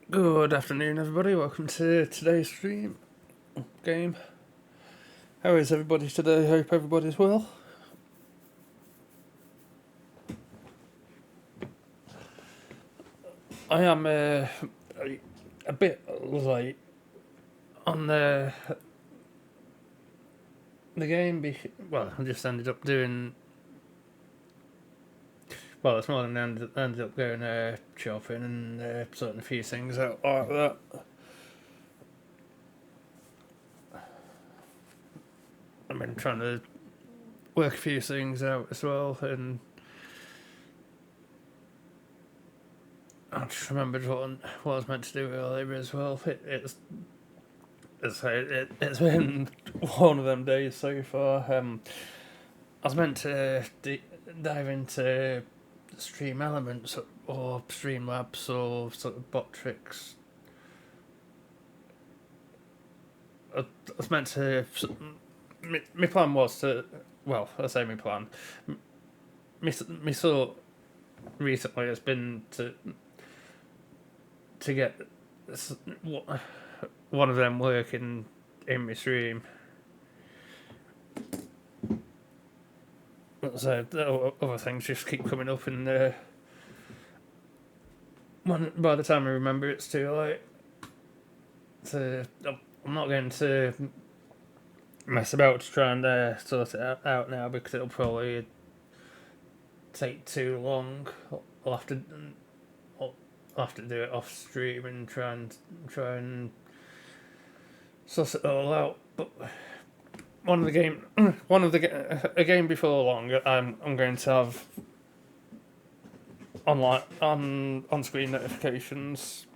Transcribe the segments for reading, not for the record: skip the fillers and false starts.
Good afternoon, everybody. Welcome to today's stream game. How is everybody today? Hope everybody's well. I am a bit late on the game. Well, I just ended up doing. Well, this morning I ended up going shopping and sorting a few things out like that. I've been trying to work a few things out as well, and I just remembered what I was meant to do earlier as well. It's been one of them days so far. I was meant to dive into Stream Elements or Stream Labs or sort of bot tricks. I was meant to. My plan was to. Well, I say my plan. My thought recently has been to get one of them working in my stream. So other things just keep coming up, and by the time I remember, it's too late. I'm not going to mess about to try and sort it out now because it'll probably take too long. I'll have to do it off stream and try and suss it all out. But a game before long, I'm going to have online on screen notifications.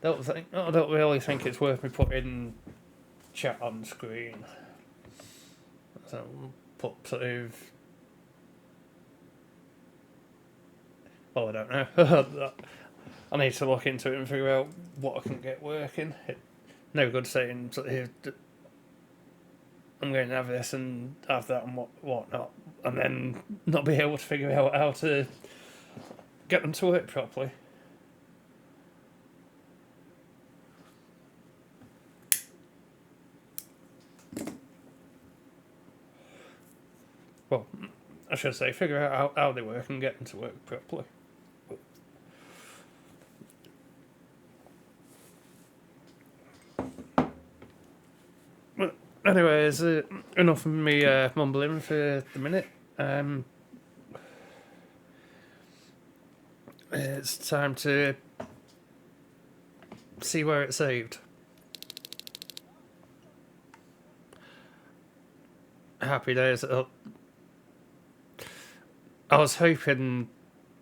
I don't really think it's worth me putting chat on screen. So put sort of. Well, I don't know. I need to look into it and figure out what I can get working. No good saying sort of, I'm going to have this and have that and whatnot, and then not be able to figure out how to get them to work properly. Well, I should say, figure out how they work and get them to work properly. But anyways, enough of me mumbling for the minute. It's time to see where it's saved. Happy days. I was hoping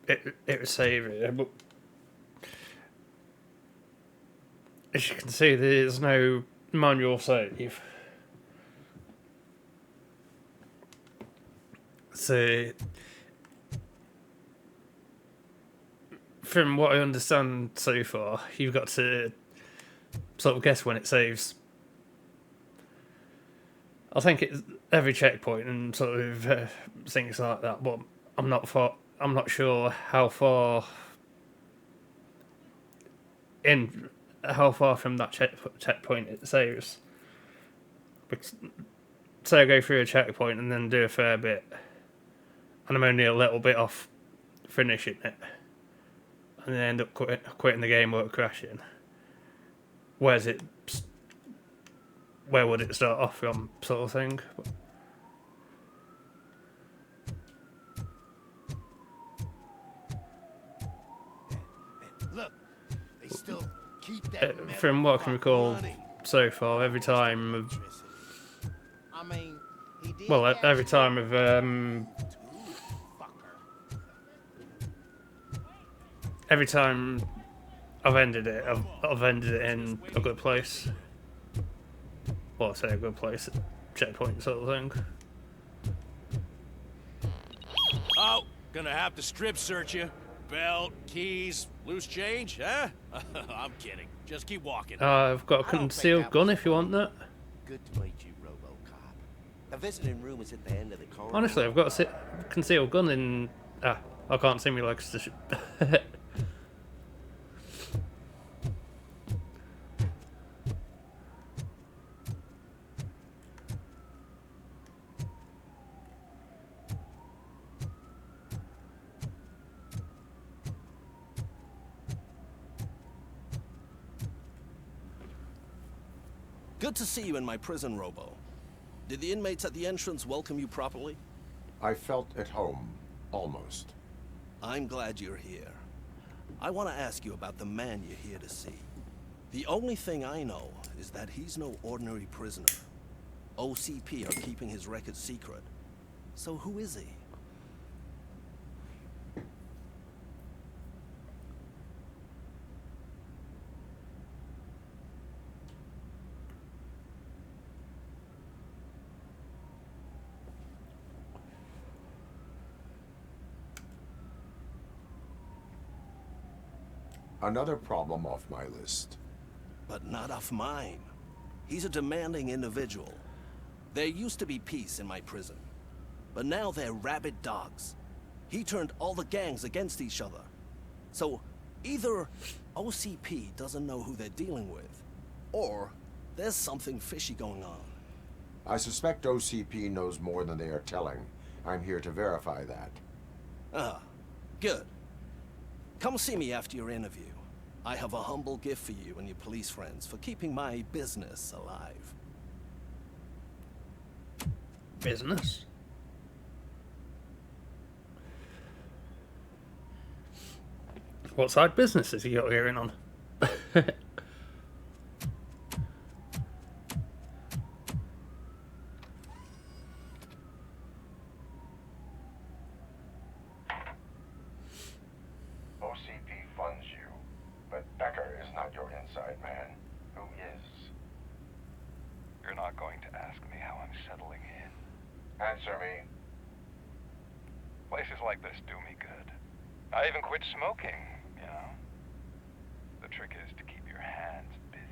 it would save it, but as you can see, there's no manual save. So, from what I understand so far, you've got to sort of guess when it saves. I think it's every checkpoint and sort of things like that, but I'm not sure how far from that checkpoint it saves. Because, say I go through a checkpoint and then do a fair bit, and I'm only a little bit off finishing it, and then end up quitting the game or crashing. Where would it start off from, sort of thing? Look, they still keep that from what I can recall so far, every time every time I've ended it, I've ended it in a good place. Well, I say a good place, checkpoint sort of thing. Oh, gonna have to strip search you. Belt, keys, loose change, huh? I'm kidding. Just keep walking. I've got a concealed gun if you want that. Good to meet you, Robocop. The visiting room is at the end of the corridor. Honestly, I've got a concealed gun in... I can't see me like... Good to see you in my prison, Robo. Did the inmates at the entrance welcome you properly? I felt at home, almost. I'm glad you're here. I want to ask you about the man you're here to see. The only thing I know is that he's no ordinary prisoner. OCP are keeping his record secret. So who is he? Another problem off my list. But not off mine. He's a demanding individual. There used to be peace in my prison, but now they're rabid dogs. He turned all the gangs against each other. So either OCP doesn't know who they're dealing with, or there's something fishy going on. I suspect OCP knows more than they are telling. I'm here to verify that. Ah, good. Come see me after your interview. I have a humble gift for you and your police friends for keeping my business alive. Business? What side business has he got hearing on? OCP funds you, but Becker is not your inside man. Who is? You're not going to ask me how I'm settling in. Answer me. Places like this do me good. I even quit smoking, you know. The trick is to keep your hands busy.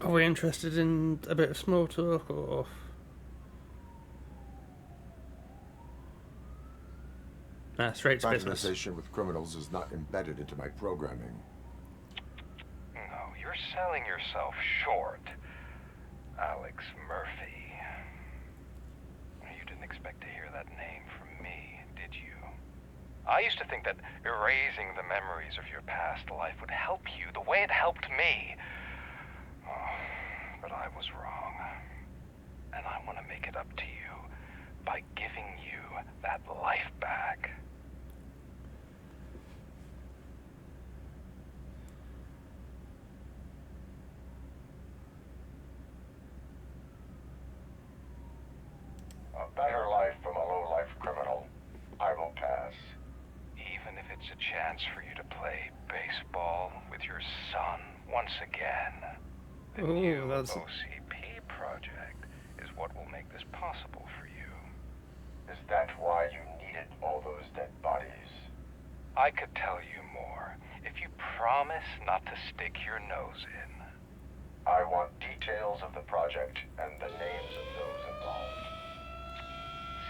Are we interested in a bit of small talk or? Nah, straight to business. Fraternization with criminals is not embedded into my programming. No, you're selling yourself short, Alex Murphy. You didn't expect to hear that name from me, did you? I used to think that erasing the memories of your past life would help you the way it helped me. Oh, but I was wrong. And I want to make it up to you by giving you that life back. A better life from a low-life criminal. I will pass. Even if it's a chance for you to play baseball with your son once again. The Ooh, new that's- OCP project is what will make this possible for you. Is that why you needed all those dead bodies? I could tell you more if you promise not to stick your nose in. I want details of the project and the names of those involved.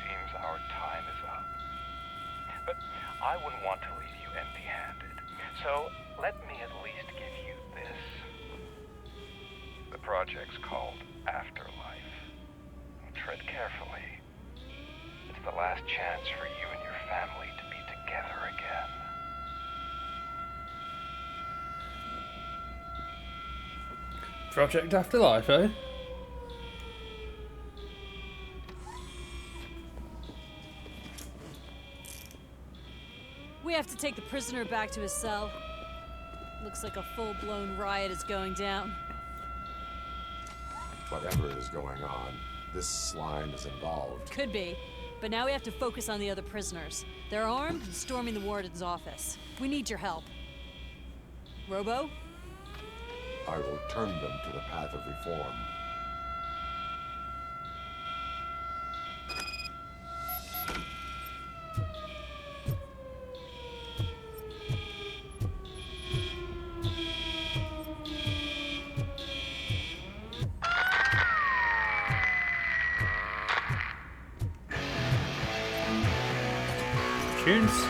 Seems our time is up. But I wouldn't want to leave you empty-handed. So let me at least give you this. The project's called Afterlife. Tread carefully. It's the last chance for you and your family to be together again. Project Afterlife, eh? We have to take the prisoner back to his cell. Looks like a full-blown riot is going down. Whatever is going on, this slime is involved. Could be. But now we have to focus on the other prisoners. They're armed and storming the warden's office. We need your help. Robo? I will turn them to the path of reform. Tunes.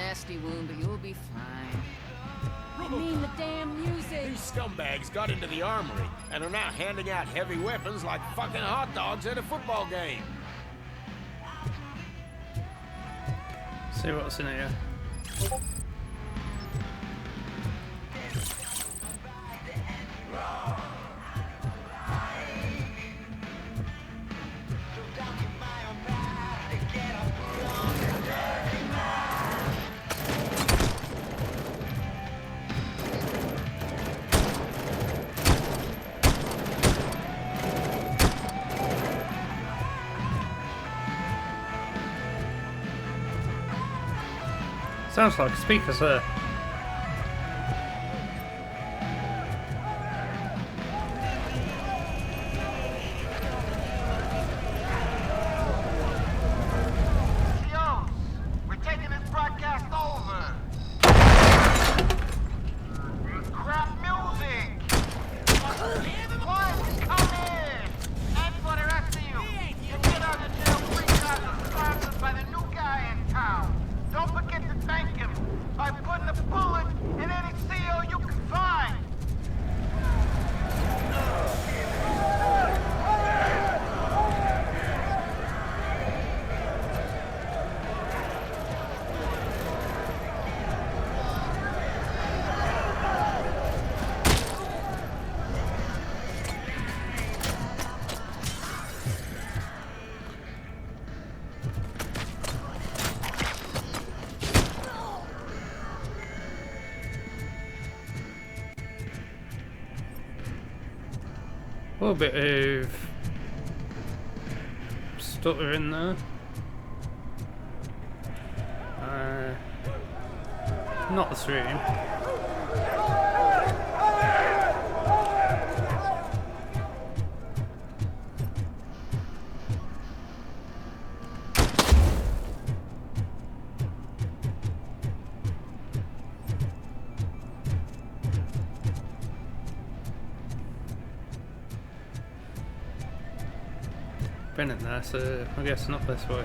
nasty wound, but you'll be fine. I mean the damn music. These scumbags got into the armory and are now handing out heavy weapons like fucking hot dogs at a football game. See what's in here. Sounds like speakers there. We're taking this broadcast over. Crap music. One, come in. And for the rest of you, you get out of jail 3 times sponsored by the new guy in town. Don't forget to thank him by putting a bullet in any CO you can find. A little bit of stutter in there. Not the stream. Been in there, so I guess not this way.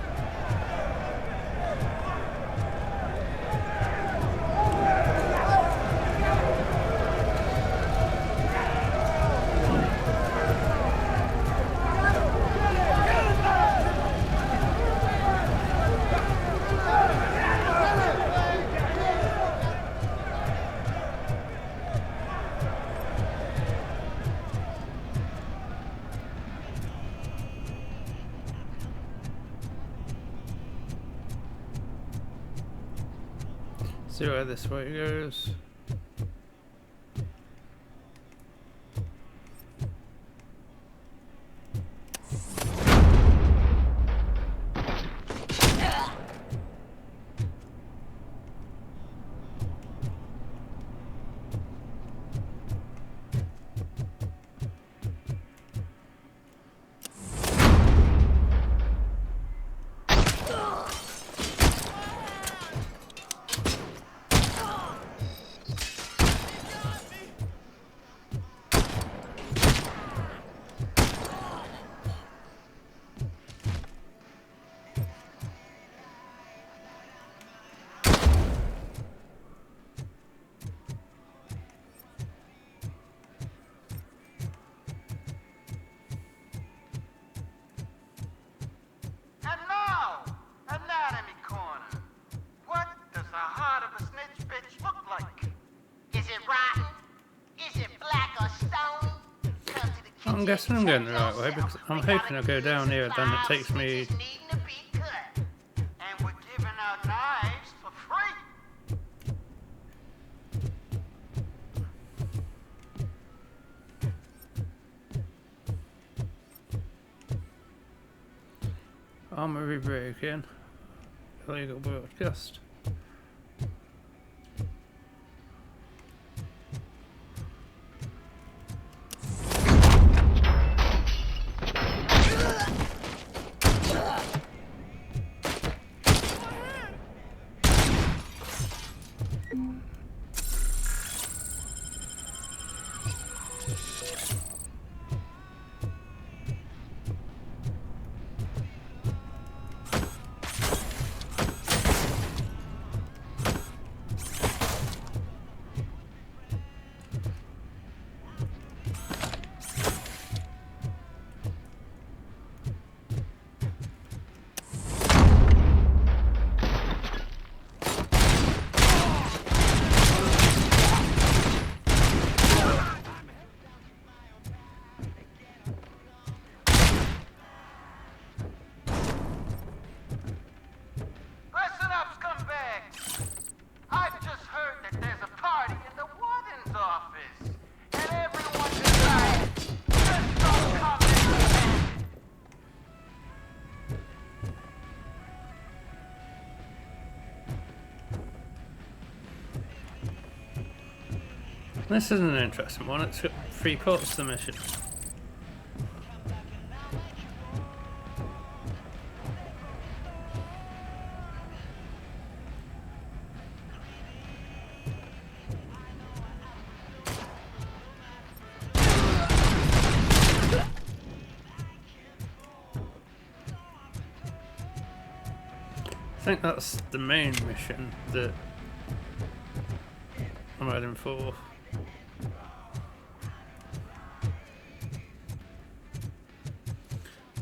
See where this way goes. And now, Anatomy Corner. What does the heart of a snitch bitch look like? Is it rotten? Is it black or stone? Come to the kitchen. I'm guessing I'm going the right way because I'm hoping to go down here, then it takes me. Needing to be cut. And we're giving out knives for free. Armory break-in. Illegal broadcast. This is an interesting one. It's got 3 parts to the mission. I think that's the main mission that I'm heading for.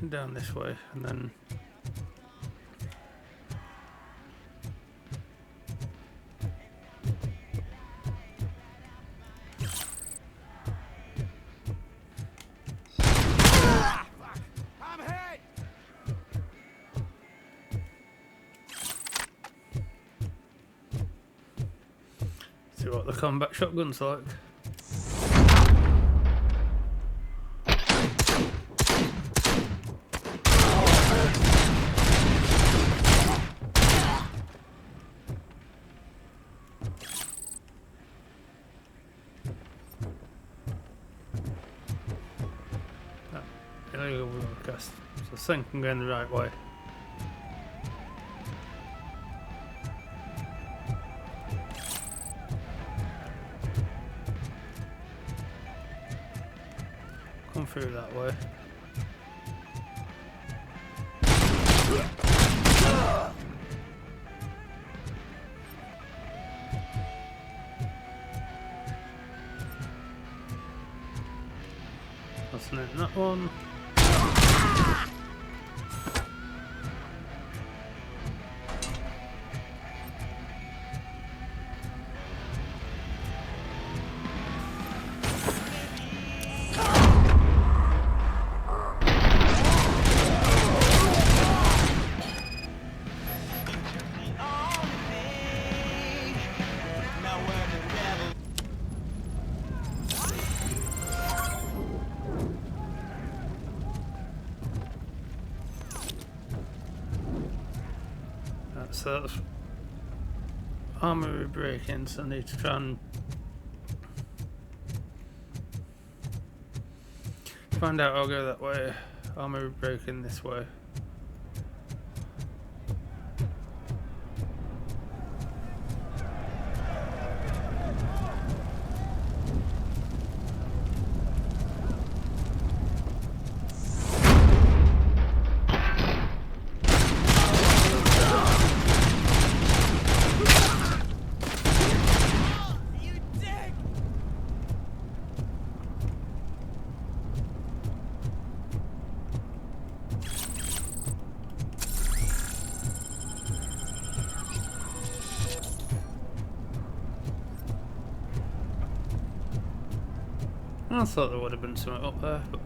Down this way, and then I'm hit! see what the combat shotgun's like. Illegal broadcast. So I think I'm going the right way. Come through that way. That's not that one. So that's armory break-ins. I need to try and find out. I'll go that way. Armory break-in this way. I thought there would have been something up there, but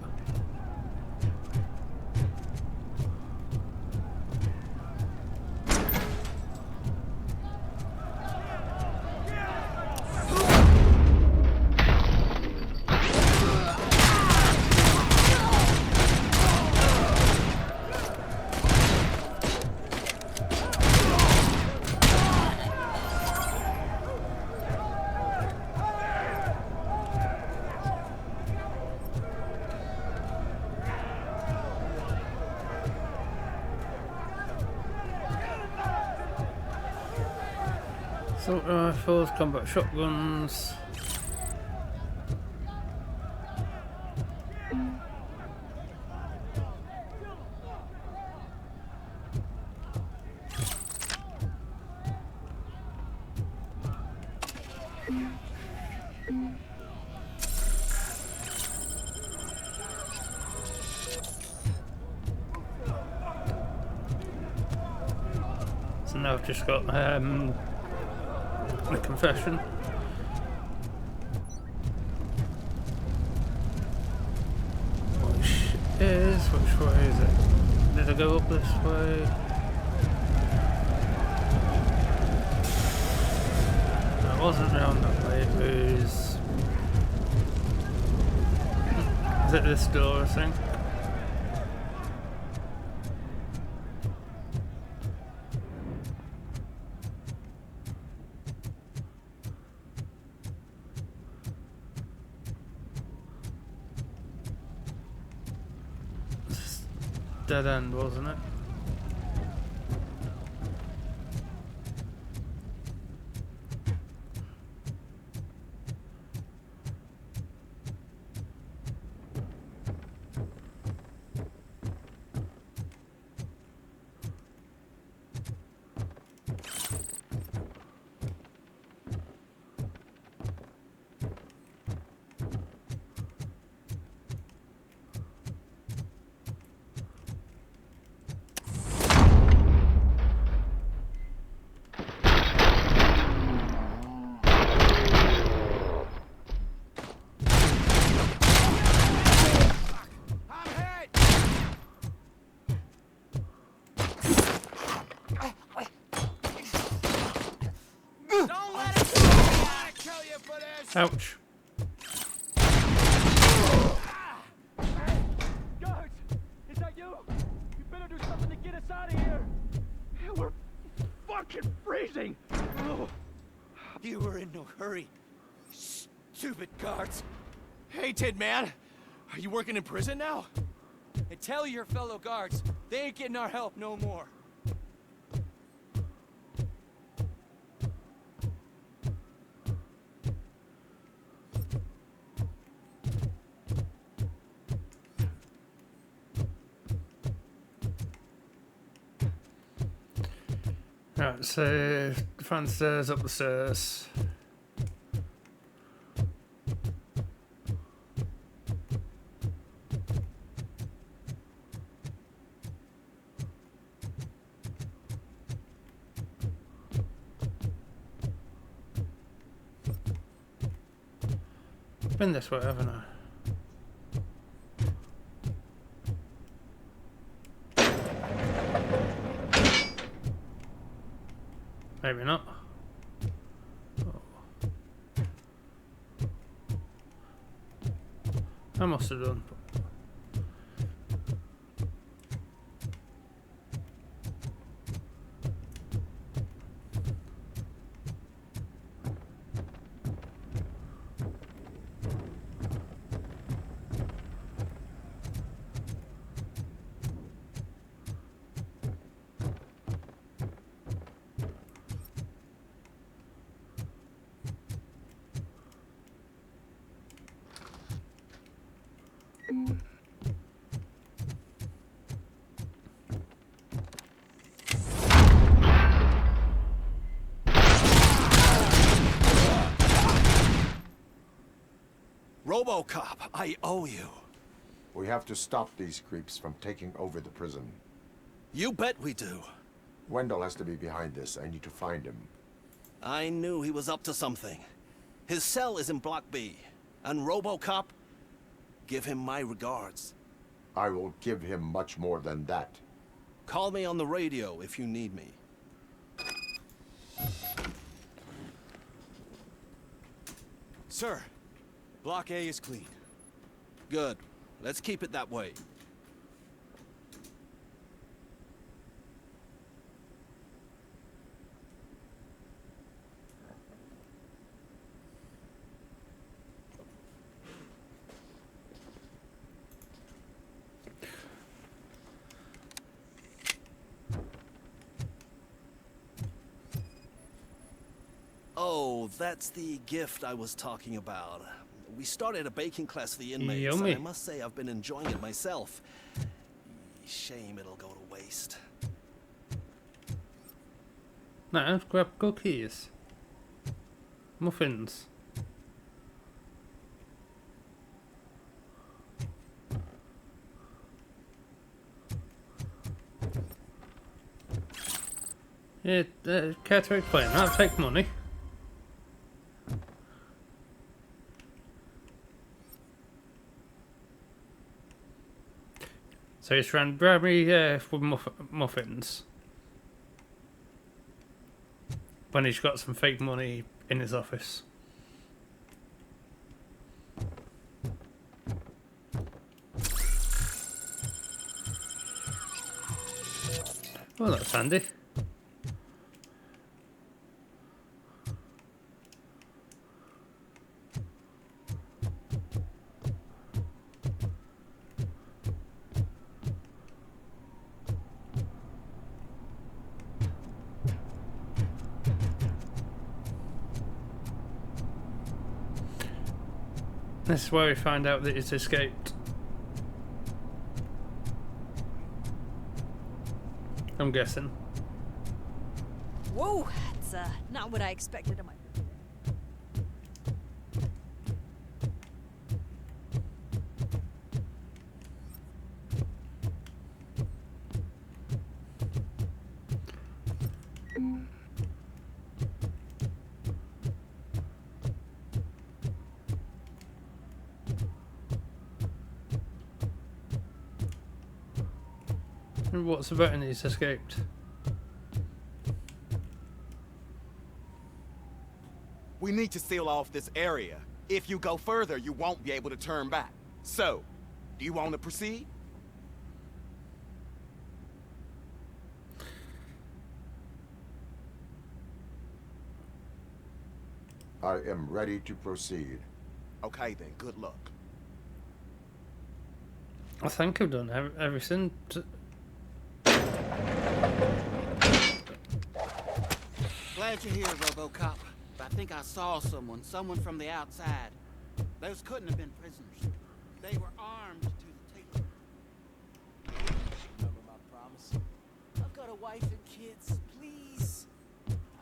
assault rifles, combat shotguns. So now I've just got the confession. Which way is it? Did I go up this way? No, it wasn't round that way, it was... Is it this door, I think? dead end, wasn't it? Ouch. Guards! Is that you? You better do something to get us out of here! We're fucking freezing! Oh. You were in no hurry. Stupid guards. Hey, Tid, man. Are you working in prison now? And tell your fellow guards, they ain't getting our help no more. Right, so front stairs, up the stairs. Been this way, haven't I? Maybe not. Oh. I must have done. Robocop, I owe you. We have to stop these creeps from taking over the prison. You bet we do. Wendell has to be behind this. I need to find him. I knew he was up to something. His cell is in Block B. And Robocop, give him my regards. I will give him much more than that. Call me on the radio if you need me. Sir, Block A is clean. Good. Let's keep it that way. Oh, that's the gift I was talking about. We started a baking class for the inmates, Yummy. and I must say I've been enjoying it myself. Shame it'll go to waste. No, grab cookies. Muffins. Yeah, care to explain that? Take money. So he's trying to grab me with muffins. When he's got some fake money in his office. Well, that's handy. This is where we find out that he's escaped. I'm guessing. Whoa, that's not what I expected of my. What's the betting he's escaped? We need to seal off this area. If you go further, you won't be able to turn back. So, do you want to proceed? I am ready to proceed. Okay then, good luck. I think I've done everything. Glad you're here, Robocop. But I think I saw someone from the outside. Those couldn't have been prisoners. They were armed to the teeth. Remember my promise? I've got a wife and kids, please.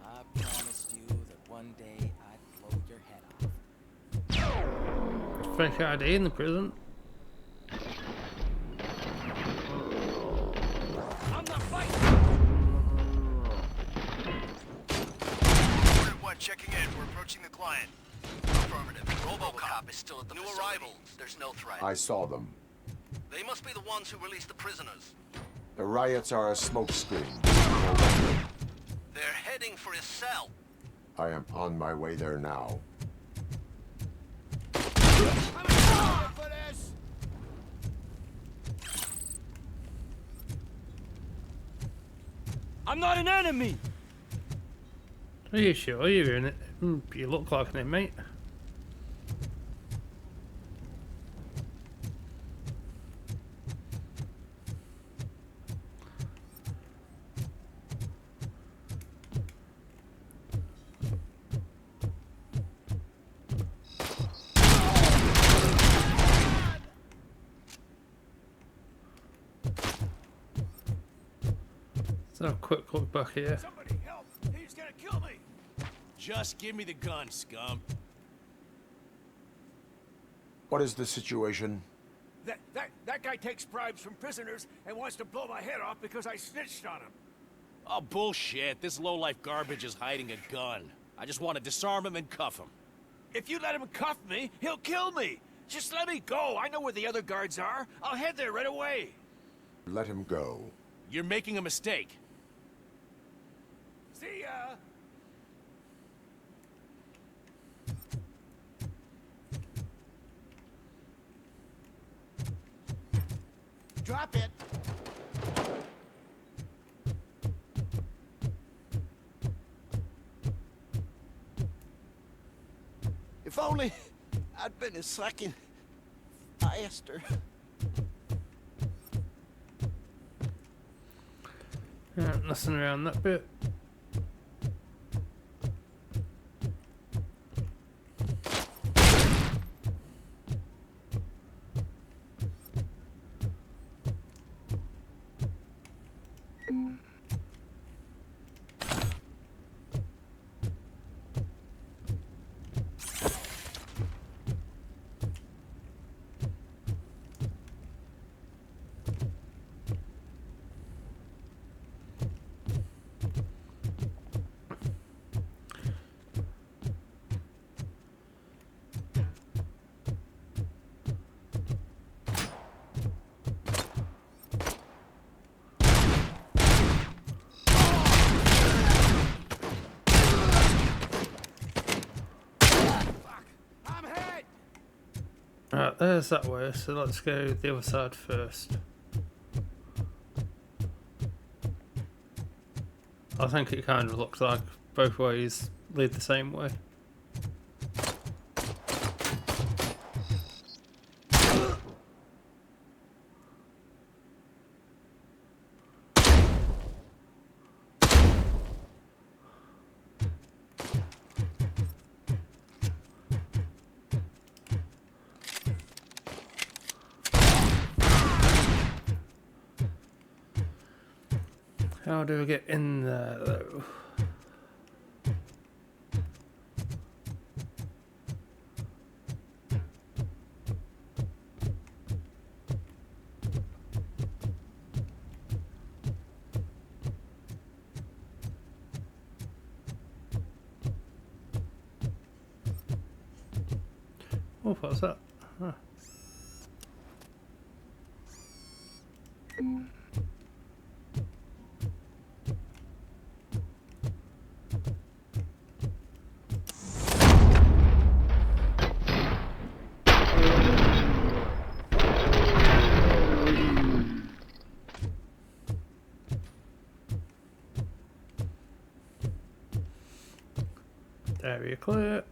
I promised you that one day I'd blow your head off. Fake ID in the prison. I'm not fighting! Checking in. We're approaching the client. Affirmative. Robocop is still at the facility. New arrivals. There's no threat. I saw them. They must be the ones who released the prisoners. The riots are a smokescreen. They're heading for his cell. I am on my way there now. For this! I'm not an enemy! Are you sure you're in it? You look like an inmate. Let's have a quick look back here. Somebody help! He's gonna kill me! Just give me the gun, scum. What is the situation? That guy takes bribes from prisoners and wants to blow my head off because I snitched on him. Oh, bullshit. This lowlife garbage is hiding a gun. I just want to disarm him and cuff him. If you let him cuff me, he'll kill me. Just let me go. I know where the other guards are. I'll head there right away. Let him go. You're making a mistake. See ya! Drop it. If only I'd been a second faster. Yeah, nothing around that bit. Right, there's that way, so let's go the other side first. I think it kind of looks like both ways lead the same way. How do we get in there, though? Oh, what's that? Huh. Area clear.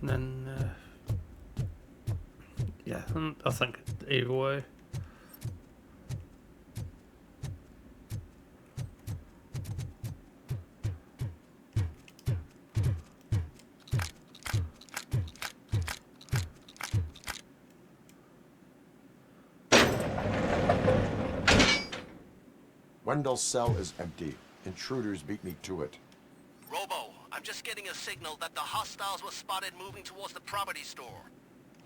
And then, yeah, I think either way. Wendell's cell is empty. Intruders beat me to it. Robo, I'm just getting a signal that the hostiles were spotted moving towards the property store.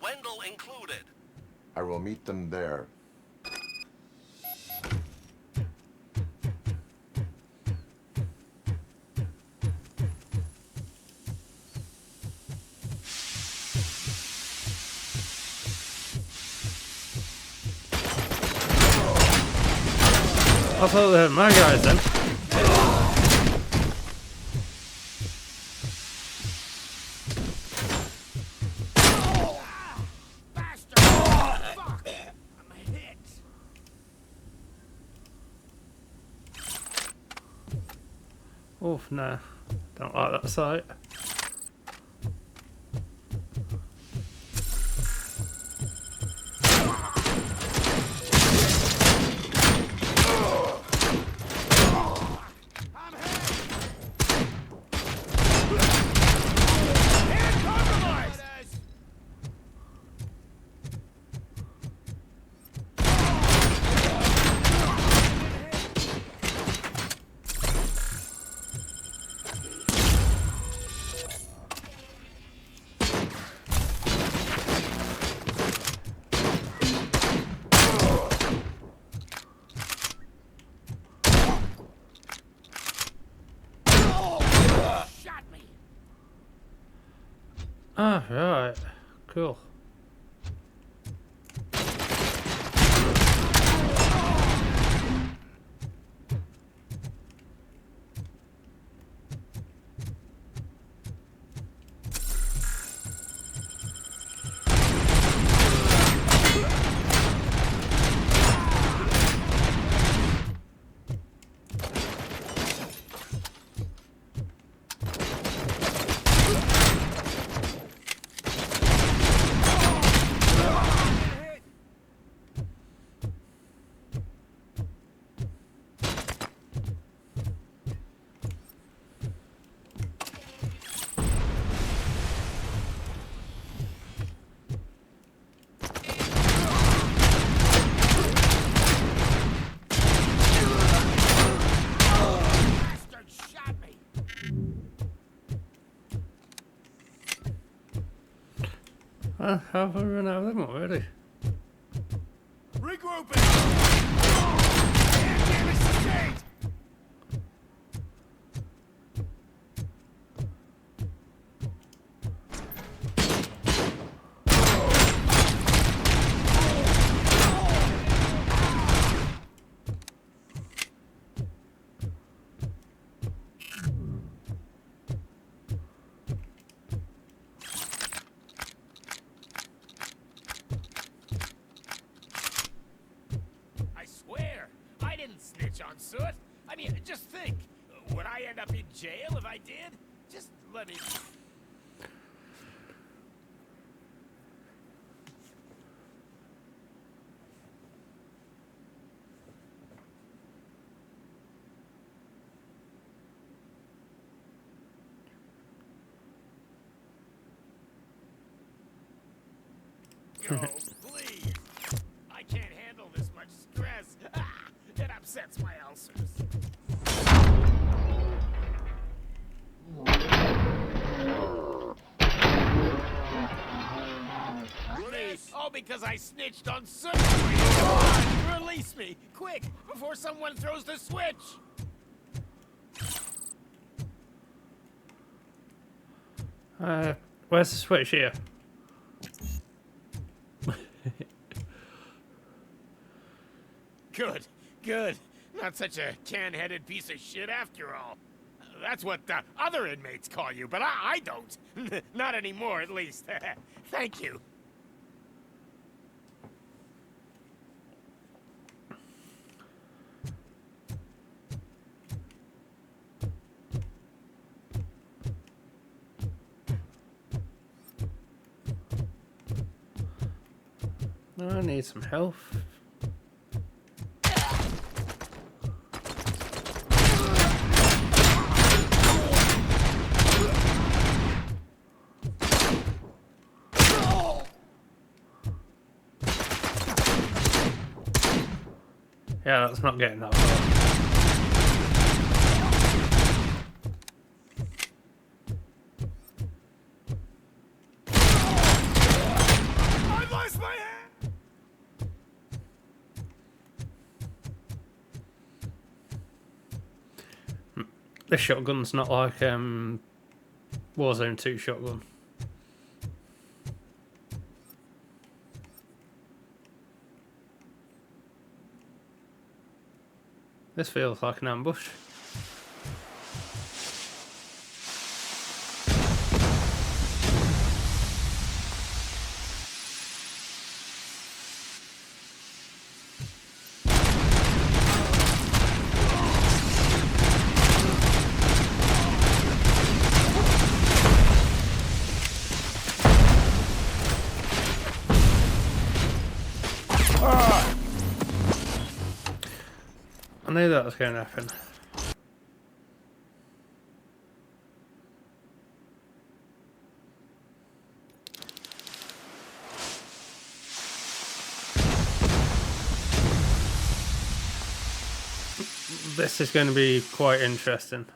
Wendell included. I will meet them there. I thought they were my guys then. Oof, nah. Don't like that sight. Ah, right. Cool. How have I run out of them already? Regrouping! Damn it, sustained! soot. I mean, just think. Would I end up in jail if I did? Just let me... Go, please. I can't handle this much stress. It upsets my ulcers. Please. All because I snitched on someone. Come on, release me, quick, before someone throws the switch. Where's the switch here? Good, good. Not such a can-headed piece of shit after all. That's what the other inmates call you, but I don't. Not anymore, at least. Thank you. I need some health. Yeah, that's not getting that far. I lost my hand! This shotgun's not like Warzone 2 shotgun. This feels like an ambush. I knew that was going to happen. This is going to be quite interesting.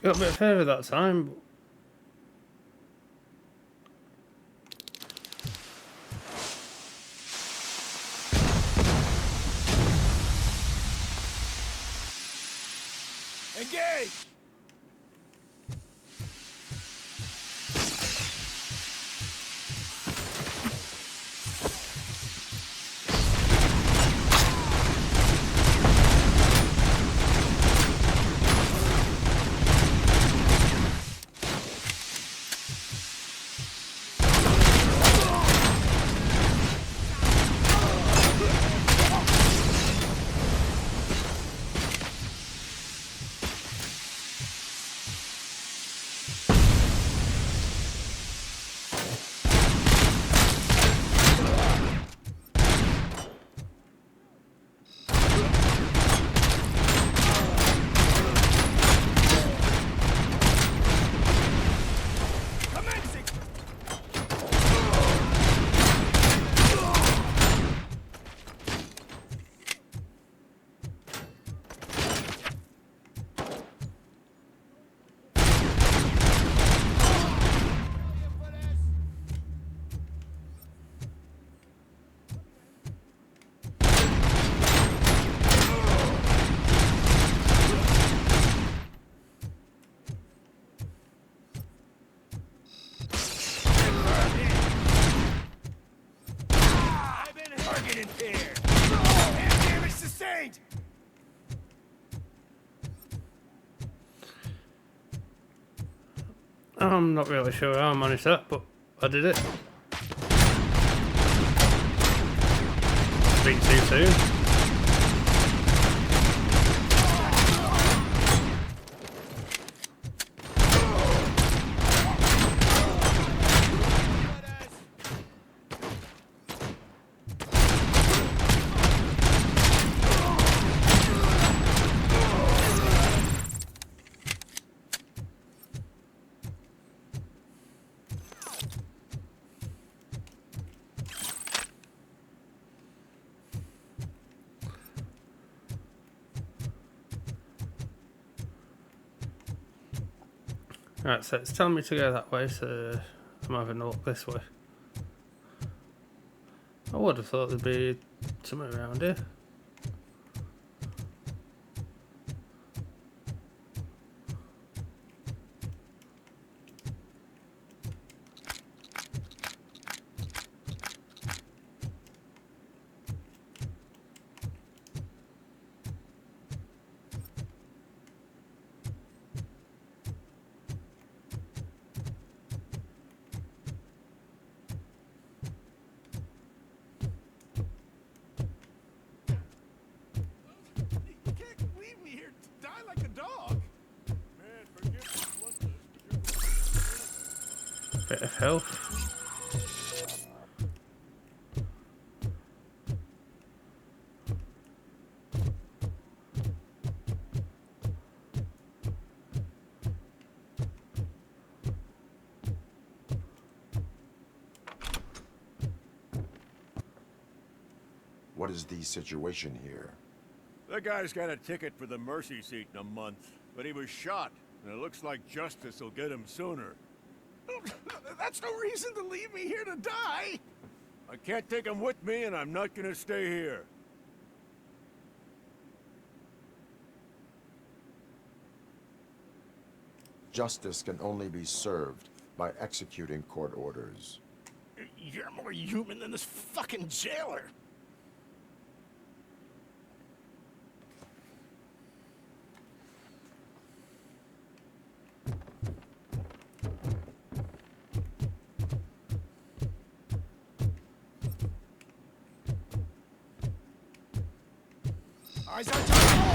Got a bit further that time. Engage! I'm not really sure how I managed that, but I did it. Been too soon. Right, so it's telling me to go that way, so I'm having a look this way. I would have thought there'd be something around here. You can't leave me here to die like a dog. Man, forgive me, Bit of health. What is the situation here? That guy's got a ticket for the mercy seat in a month, but he was shot, and it looks like justice will get him sooner. That's no reason to leave me here to die. I can't take him with me, and I'm not gonna stay here. Justice can only be served by executing court orders. You're more human than this fucking jailer. Eyes on target!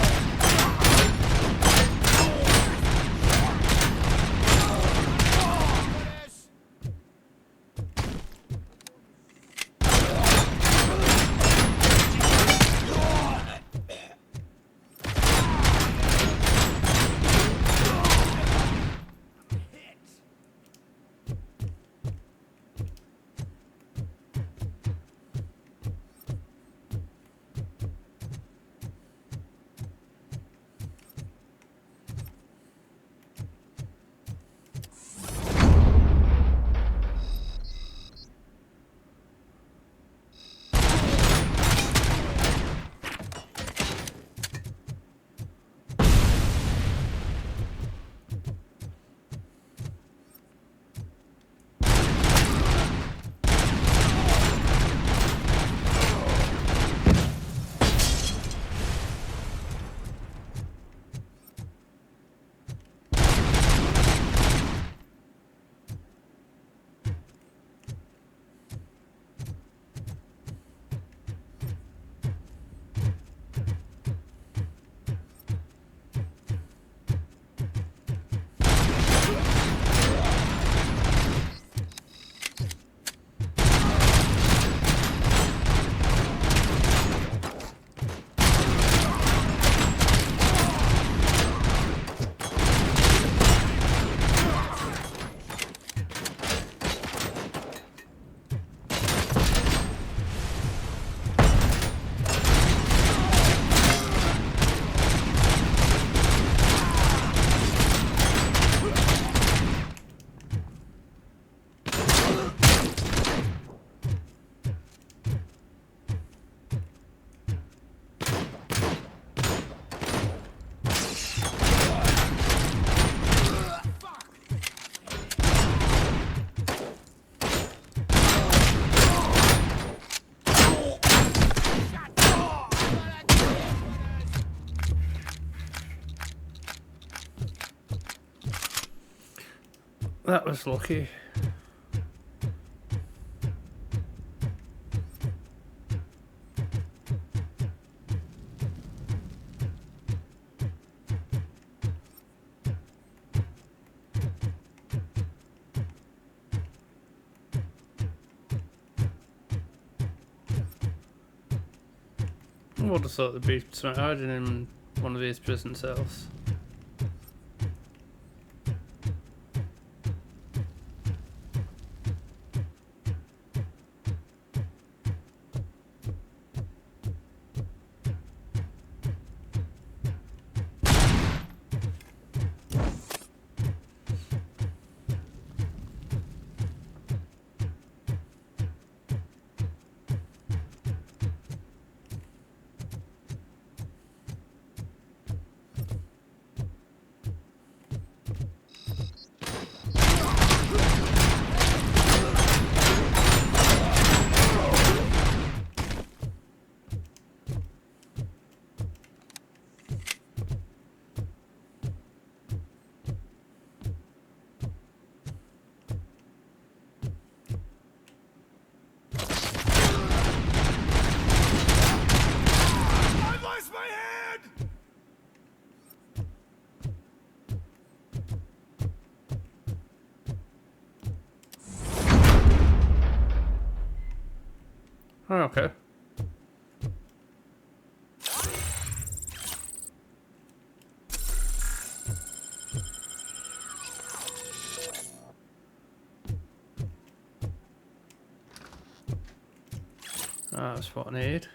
That was lucky. I would have thought there'd be something hiding in one of these prison cells. Oh, okay. That's what I need.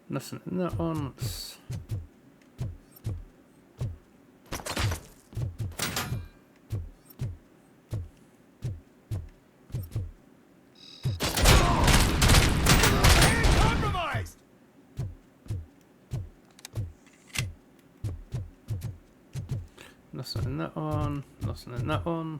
Nothing in that one. Let's... Compromised! Nothing in that one. Nothing in that one.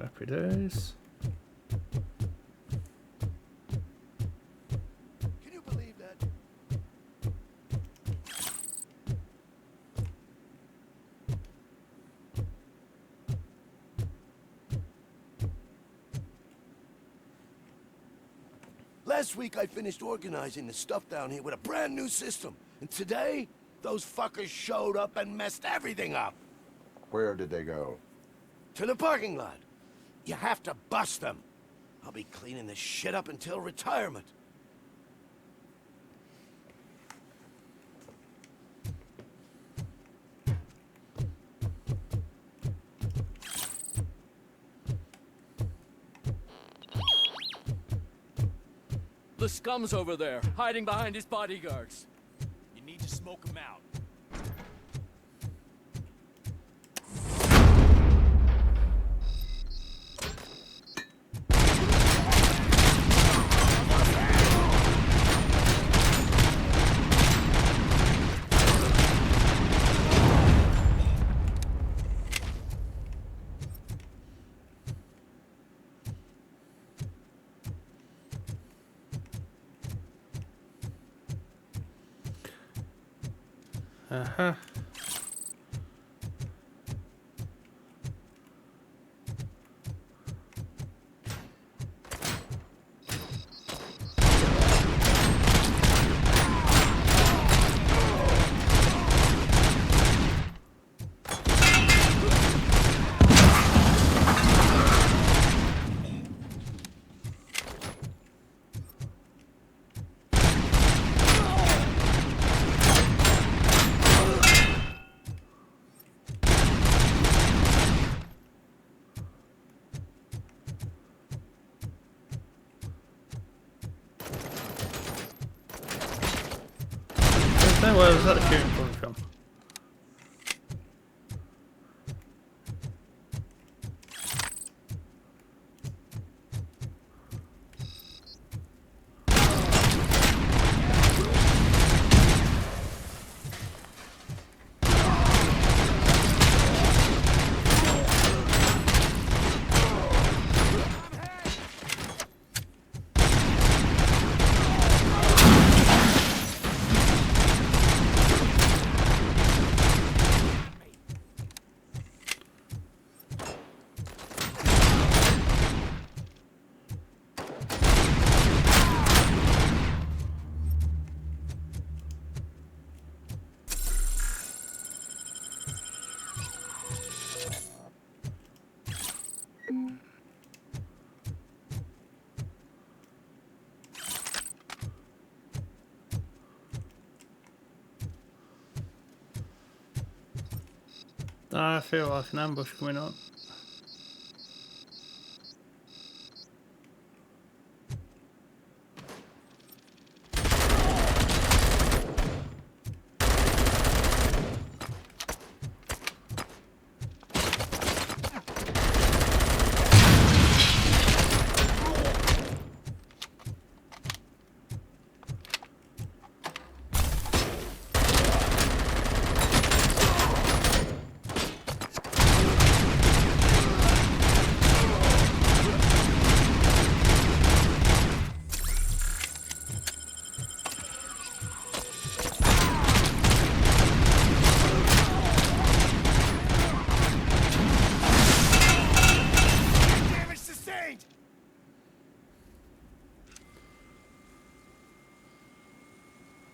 Happy days. Can you believe that? Last week I finished organizing the stuff down here with a brand new system. And today, those fuckers showed up and messed everything up. Where did they go? To the parking lot. You have to bust them. I'll be cleaning this shit up until retirement. The scum's over there, hiding behind his bodyguards. You need to smoke him out. Uh-huh. Where was that shooting coming from? I feel like an ambush coming up.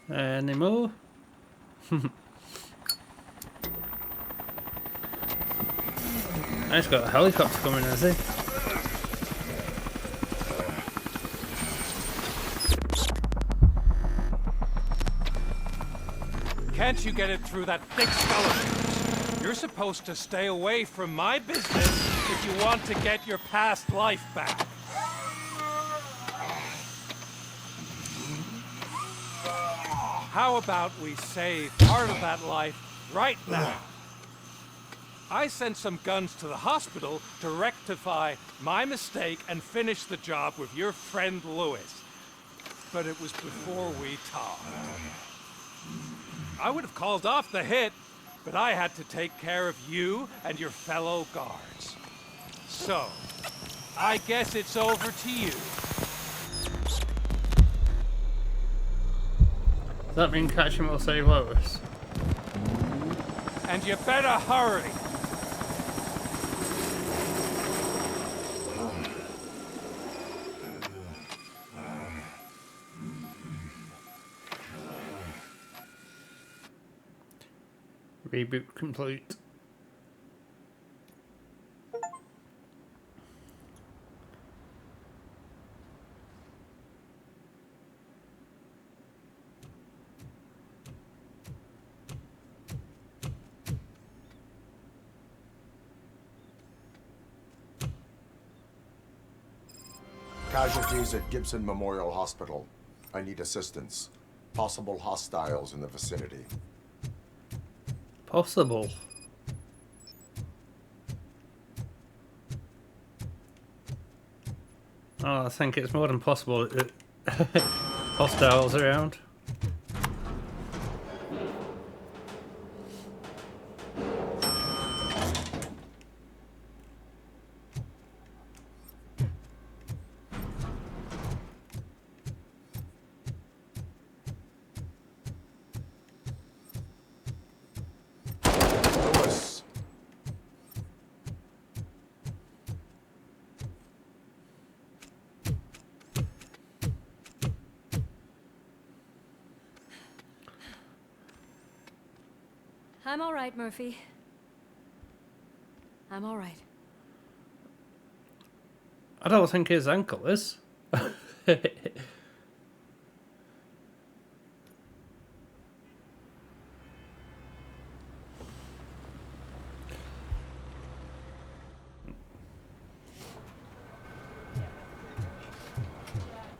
Any more? He's got a helicopter coming, has he? Can't you get it through that thick skull? You're supposed to stay away from my business if you want to get your past life back. How about we save part of that life right now? I sent some guns to the hospital to rectify my mistake and finish the job with your friend Lewis. But it was before we talked. I would have called off the hit, but I had to take care of you and your fellow guards. So, I guess it's over to you. Does that mean catch him or save Lois? And you better hurry. Reboot complete. Casualties at Gibson Memorial Hospital. I need assistance. Possible hostiles in the vicinity. Possible. Oh, I think it's more than possible. Hostiles around. I'm all right, Murphy. I'm all right. I don't think his ankle is.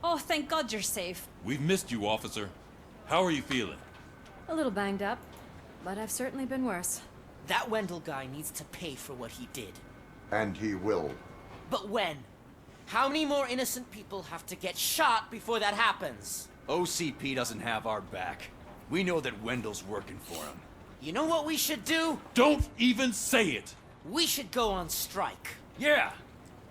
Oh, thank God you're safe. We've missed you, officer. How are you feeling? A little banged up, but I've certainly been worse. That Wendell guy needs to pay for what he did. And he will. But when? How many more innocent people have to get shot before that happens? OCP doesn't have our back. We know that Wendell's working for him. You know what we should do? Don't even say it! We should go on strike. Yeah!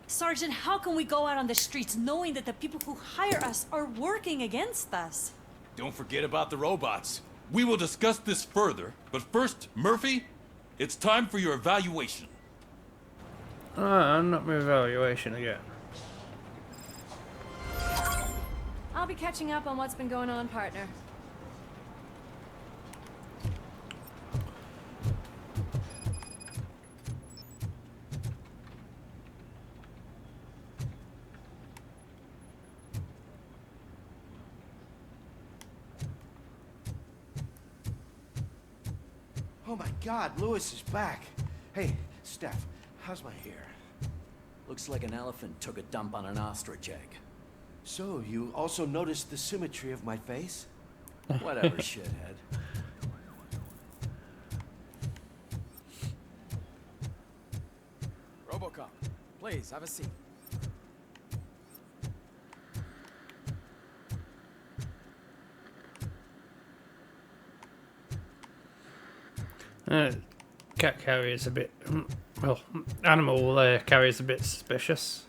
Sergeant, how can we go out on the streets knowing that the people who hire us are working against us? Don't forget about the robots. We will discuss this further, but first, Murphy, it's time for your evaluation. Not my evaluation again. I'll be catching up on what's been going on, partner. Oh my God, Lewis is back. Hey, Steph, how's my hair? Looks like an elephant took a dump on an ostrich egg. So, you also noticed the symmetry of my face? Whatever, shithead. Robocop, please, have a seat. Cat carrier is a bit... Well, animal carrier is a bit suspicious.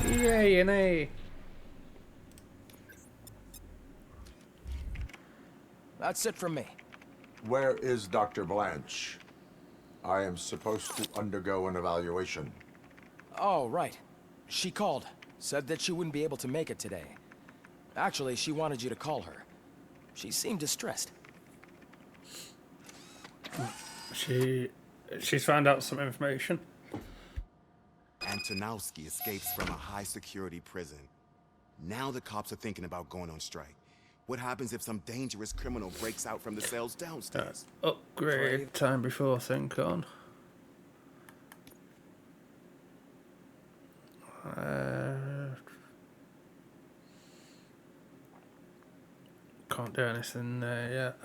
Yay, an A. That's it from me. Where is Dr. Blanche? I am supposed to undergo an evaluation. Oh, right. She called. Said that she wouldn't be able to make it today. Actually, she wanted you to call her. She seemed distressed. She's found out some information. Antonowski escapes from a high-security prison. Now the cops are thinking about going on strike. What happens if some dangerous criminal breaks out from the cells downstairs? Upgrade time before think on. Can't do anything there yet.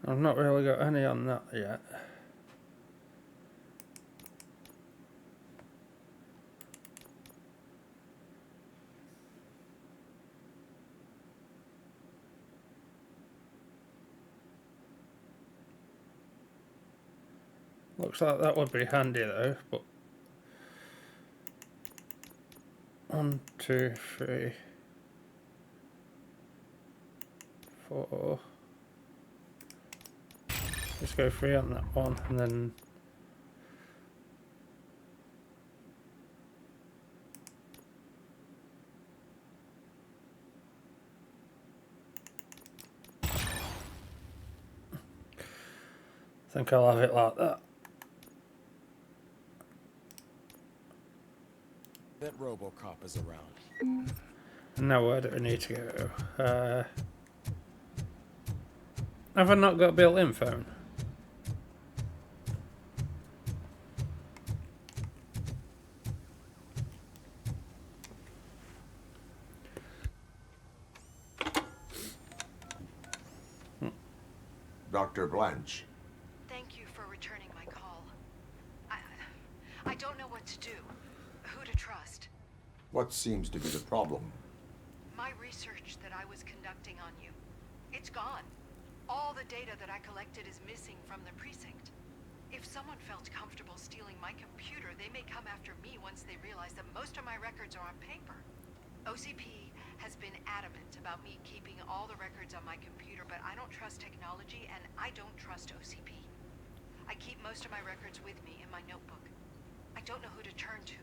I've not really got any on that yet. Looks like that would be handy though, but 1, 2, 3, 4. Let's go 3 on that one, and then think I'll have it like that. That Robocop is around. Now where do I need to go? Have I not got a built-in phone? Dr. Blanche. Thank you for returning my call. I don't know what to do. Who to trust. What seems to be the problem? My research that I was conducting on you. It's gone. All the data that I collected is missing from the precinct. If someone felt comfortable stealing my computer, they may come after me once they realize that most of my records are on paper. OCP has been adamant about me keeping all the records on my computer, but I don't trust technology and I don't trust OCP. I keep most of my records with me in my notebook. I don't know who to turn to,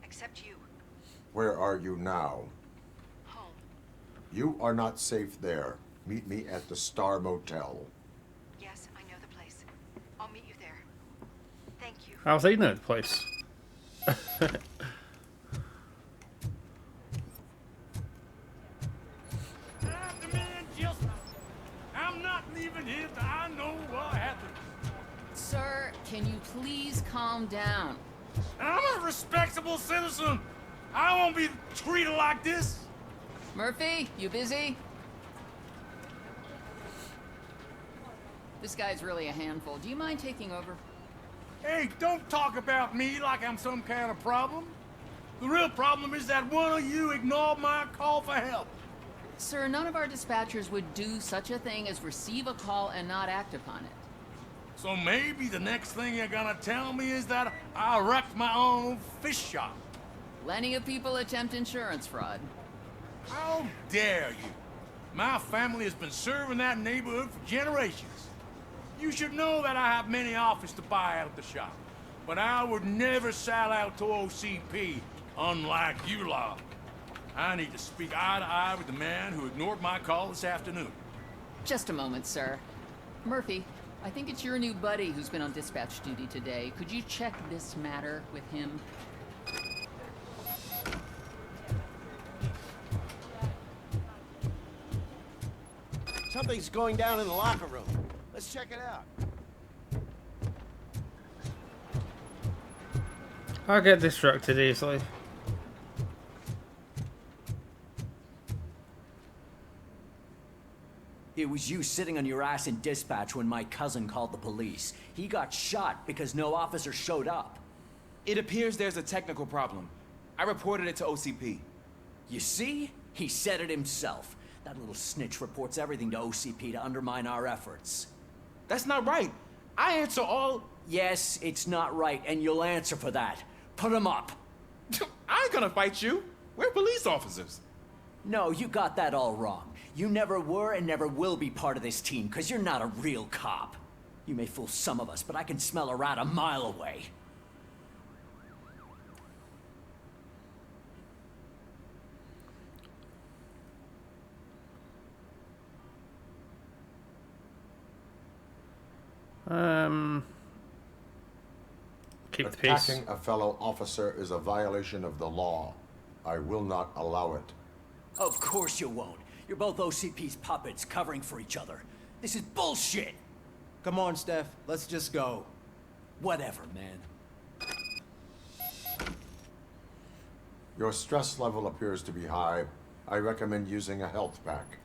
except you. Where are you now? Home. You are not safe there. Meet me at the Star Motel. Yes, I know the place. I'll meet you there. Thank you. How's he know the place? I'm not leaving here till I know what happened. Sir, can you please calm down? I'm a respectable citizen. I won't be treated like this. Murphy, you busy? This guy's really a handful. Do you mind taking over? Hey, don't talk about me like I'm some kind of problem. The real problem is that one of you ignored my call for help. Sir, none of our dispatchers would do such a thing as receive a call and not act upon it. So maybe the next thing you're gonna tell me is that I wrecked my own fish shop. Plenty of people attempt insurance fraud. How dare you? My family has been serving that neighborhood for generations. You should know that I have many offers to buy out the shop. But I would never sell out to OCP, unlike you lot. I need to speak eye to eye with the man who ignored my call this afternoon. Just a moment, sir. Murphy, I think it's your new buddy who's been on dispatch duty today. Could you check this matter with him? Something's going down in the locker room. Let's check it out. I get distracted easily. It was you sitting on your ass in dispatch when my cousin called the police. He got shot because no officer showed up. It appears there's a technical problem. I reported it to OCP. You see? He said it himself. That little snitch reports everything to OCP to undermine our efforts. That's not right. I answer all... Yes, it's not right, and you'll answer for that. Put him up. I ain't gonna fight you. We're police officers. No, you got that all wrong. You never were and never will be part of this team, because you're not a real cop. You may fool some of us, but I can smell a rat a mile away. Keep the peace. Attacking a fellow officer is a violation of the law. I will not allow it. Of course you won't. You're both OCP's puppets covering for each other. This is bullshit! Come on, Steph. Let's just go. Whatever, man. Your stress level appears to be high. I recommend using a health pack.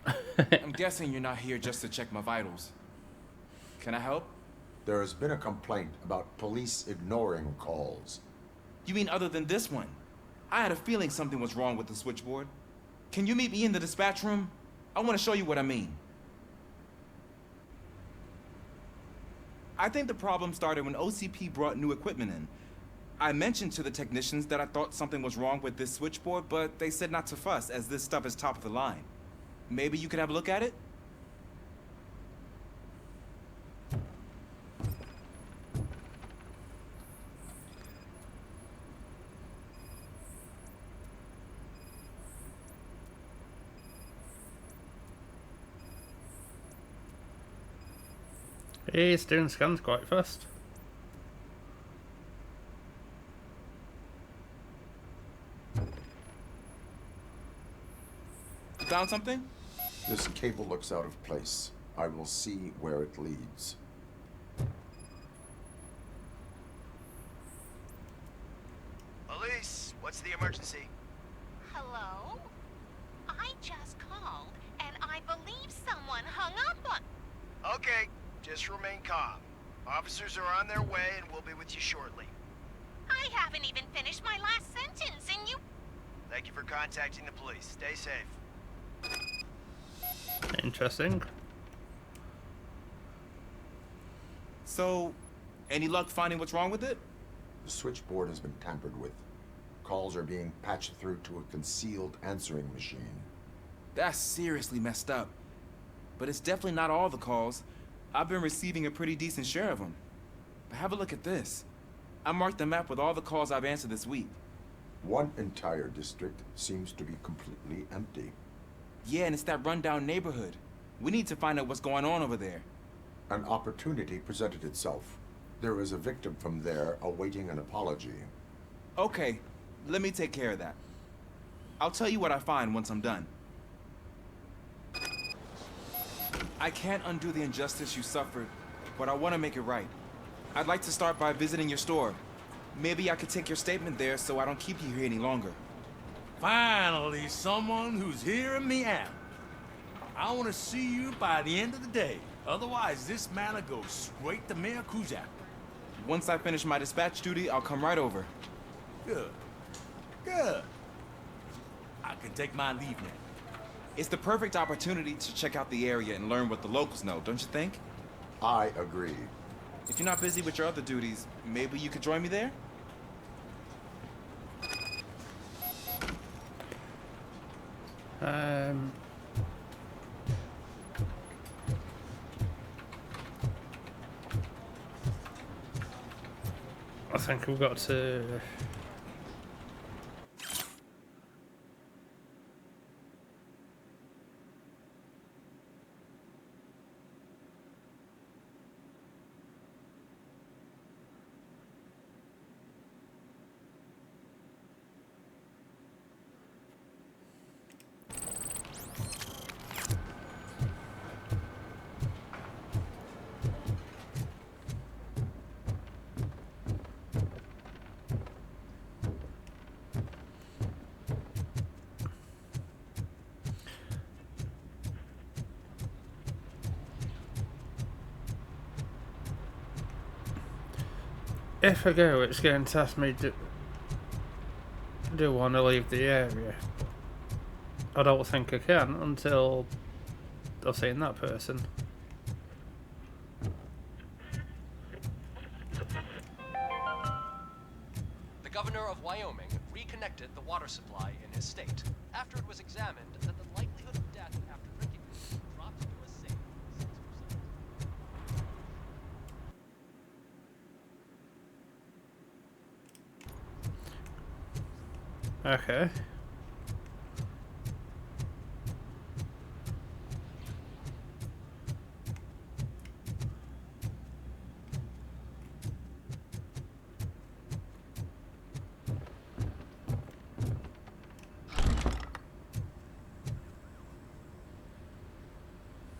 I'm guessing you're not here just to check my vitals. Can I help? There has been a complaint about police ignoring calls. You mean other than this one? I had a feeling something was wrong with the switchboard. Can you meet me in the dispatch room? I want to show you what I mean. I think the problem started when OCP brought new equipment in. I mentioned to the technicians that I thought something was wrong with this switchboard, but they said not to fuss, as this stuff is top of the line. Maybe you could have a look at it? He's doing scans quite fast. Found something? This cable looks out of place. I will see where it leads. Police, what's the emergency? Hello? I just called, and I believe someone hung up on... Okay, just remain calm. Officers are on their way and we'll be with you shortly. I haven't even finished my last sentence, and you... Thank you for contacting the police. Stay safe. Interesting. So, any luck finding what's wrong with it? The switchboard has been tampered with. Calls are being patched through to a concealed answering machine. That's seriously messed up. But it's definitely not all the calls. I've been receiving a pretty decent share of them. But have a look at this. I marked the map with all the calls I've answered this week. One entire district seems to be completely empty. Yeah, and it's that rundown neighborhood. We need to find out what's going on over there. An opportunity presented itself. There is a victim from there awaiting an apology. Okay, let me take care of that. I'll tell you what I find once I'm done. I can't undo the injustice you suffered, but I want to make it right. I'd like to start by visiting your store. Maybe I could take your statement there so I don't keep you here any longer. Finally, someone who's hearing me out. I want to see you by the end of the day. Otherwise, this matter goes straight to Mayor Kuzak. Once I finish my dispatch duty, I'll come right over. Good. Good. I can take my leave now. It's the perfect opportunity to check out the area and learn what the locals know, don't you think? I agree. If you're not busy with your other duties, maybe you could join me there? I think we've got to... If I go, it's going to ask me do I want to leave the area. I don't think I can until I've seen that person. The governor of Wyoming reconnected the water supply in his state after it was examined that the likelihood of death after drinking it dropped to a safe 6%. Okay.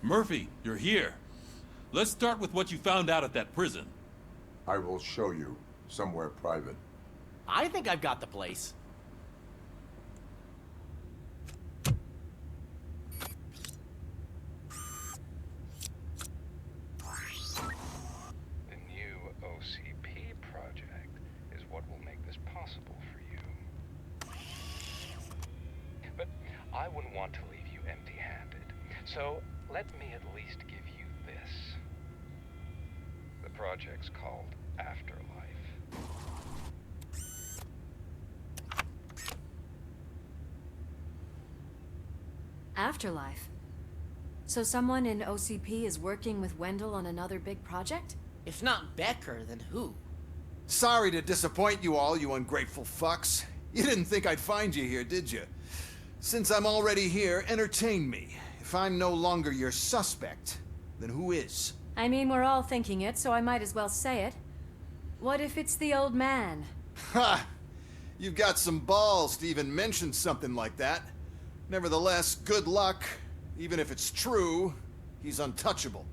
Murphy, you're here. Let's start with what you found out at that prison. I will show you somewhere private. I think I've got the place. The new OCP project is what will make this possible for you. But I wouldn't want to leave you empty-handed. So let me at least give you this. The project's called Afterlife. Afterlife. So someone in OCP is working with Wendell on another big project? If not Becker, then who? Sorry to disappoint you all, you ungrateful fucks. You didn't think I'd find you here, did you? Since I'm already here, entertain me. If I'm no longer your suspect, then who is? I mean, we're all thinking it, so I might as well say it. What if it's the old man? Ha! You've got some balls to even mention something like that. Nevertheless, good luck. Even if it's true, he's untouchable.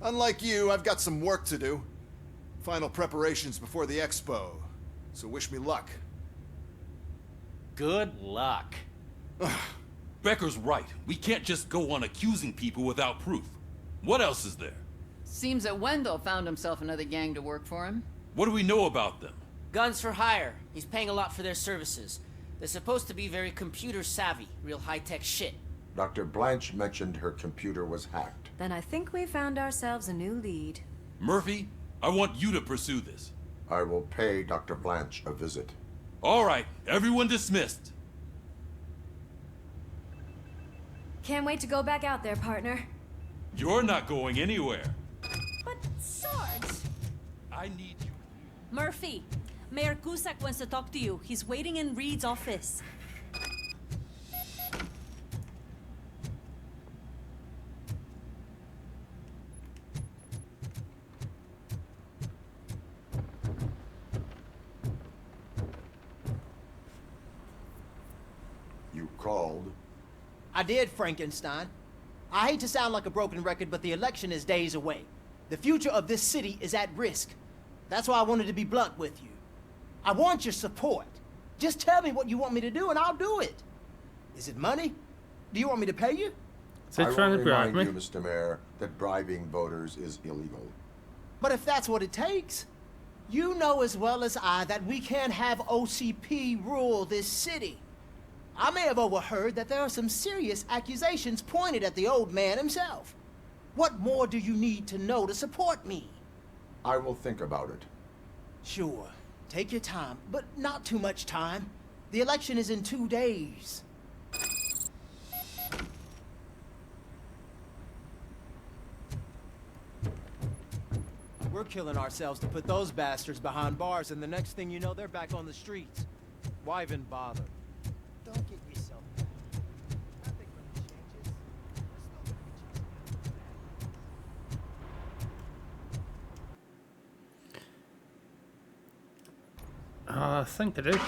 Unlike you, I've got some work to do. Final preparations before the expo. So wish me luck. Good luck. Becker's right. We can't just go on accusing people without proof. What else is there? Seems that Wendell found himself another gang to work for him. What do we know about them? Guns for hire. He's paying a lot for their services. They're supposed to be very computer savvy, real high-tech shit. Dr. Blanche mentioned her computer was hacked. Then I think we found ourselves a new lead. Murphy, I want you to pursue this. I will pay Dr. Blanche a visit. All right, everyone dismissed. Can't wait to go back out there, partner. You're not going anywhere. But, Sarge... I need you. Murphy, Mayor Cusack wants to talk to you. He's waiting in Reed's office. You called? I did, Frankenstein. I hate to sound like a broken record, but the election is days away. The future of this city is at risk. That's why I wanted to be blunt with you. I want your support. Just tell me what you want me to do and I'll do it. Is it money? Do you want me to pay you? So I trying will to bribe remind me? you, Mr. Mayor, that bribing voters is illegal. But if that's what it takes, you know as well as I that we can't have OCP rule this city. I may have overheard that there are some serious accusations pointed at the old man himself. What more do you need to know to support me? I will think about it. Sure. Take your time, but not too much time. The election is in 2 days. We're killing ourselves to put those bastards behind bars, and the next thing you know, they're back on the streets. Why even bother? Don't get yourself mad. Nothing really changes. I think I do.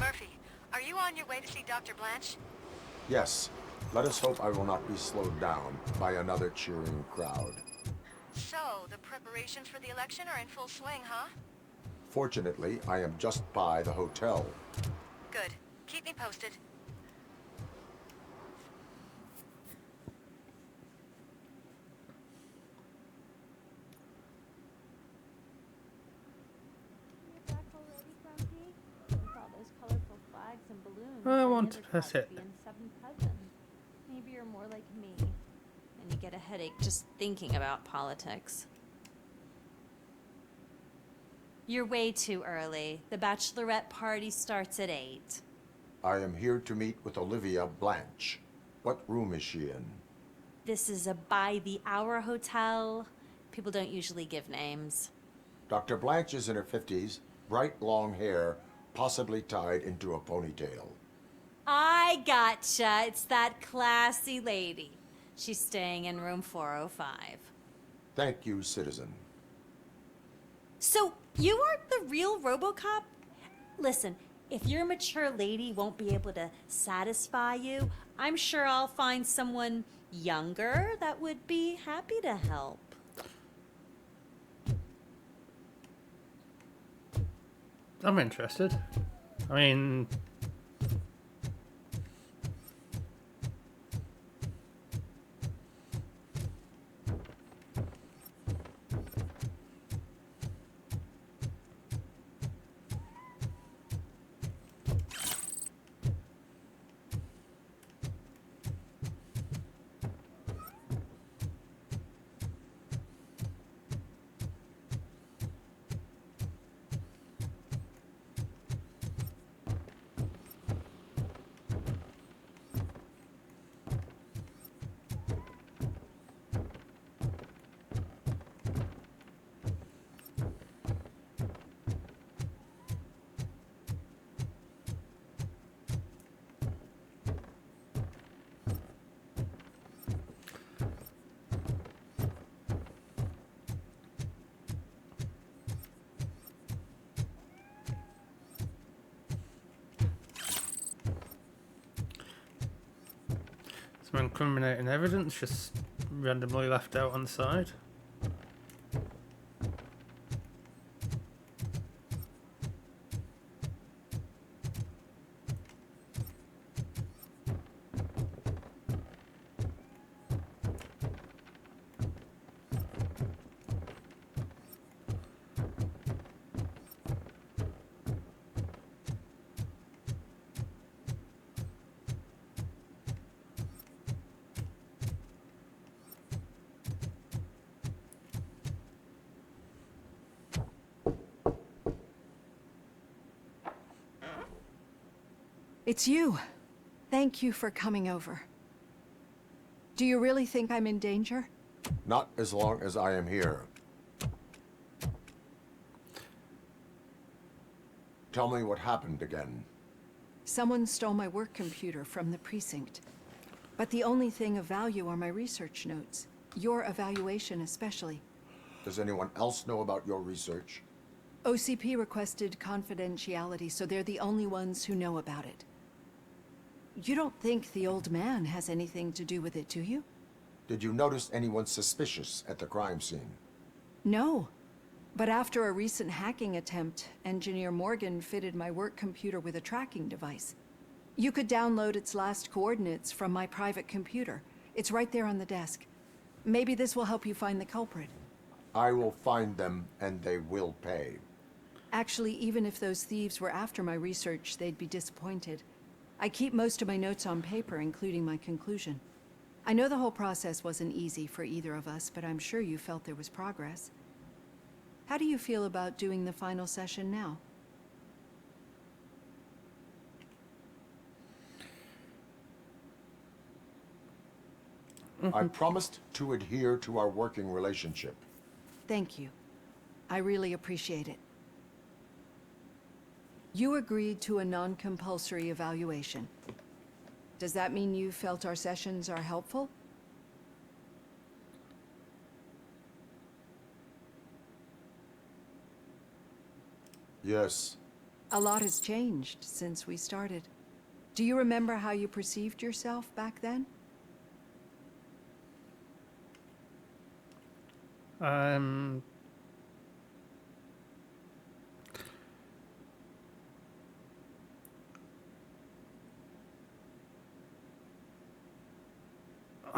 Murphy, are you on your way to see Dr. Blanche? Yes. Let us hope I will not be slowed down by another cheering crowd. So, the preparations for the election are in full swing, huh? Fortunately, I am just by the hotel. Good. Keep me posted. I want to press it. Maybe you're more like me, and you get a headache just thinking about politics. You're way too early. The bachelorette party starts at 8. I am here to meet with Olivia Blanche. What room is she in? This is a by-the-hour hotel. People don't usually give names. Dr. Blanche is in her 50s, bright long hair, possibly tied into a ponytail. I gotcha. It's that classy lady. She's staying in room 405. Thank you, citizen. So, you aren't the real Robocop? Listen, if your mature lady won't be able to satisfy you, I'm sure I'll find someone younger that would be happy to help. I'm interested. I mean... Some incriminating evidence just randomly left out on the side. It's you. Thank you for coming over. Do you really think I'm in danger? Not as long as I am here. Tell me what happened again. Someone stole my work computer from the precinct. But the only thing of value are my research notes. Your evaluation especially. Does anyone else know about your research? OCP requested confidentiality, so they're the only ones who know about it. You don't think the old man has anything to do with it, do you? Did you notice anyone suspicious at the crime scene? No. But after a recent hacking attempt, Engineer Morgan fitted my work computer with a tracking device. You could download its last coordinates from my private computer. It's right there on the desk. Maybe this will help you find the culprit. I will find them, and they will pay. Actually, even if those thieves were after my research, they'd be disappointed. I keep most of my notes on paper, including my conclusion. I know the whole process wasn't easy for either of us, but I'm sure you felt there was progress. How do you feel about doing the final session now? I promised to adhere to our working relationship. Thank you. I really appreciate it. You agreed to a non-compulsory evaluation. Does that mean you felt our sessions are helpful? Yes. A lot has changed since we started. Do you remember how you perceived yourself back then?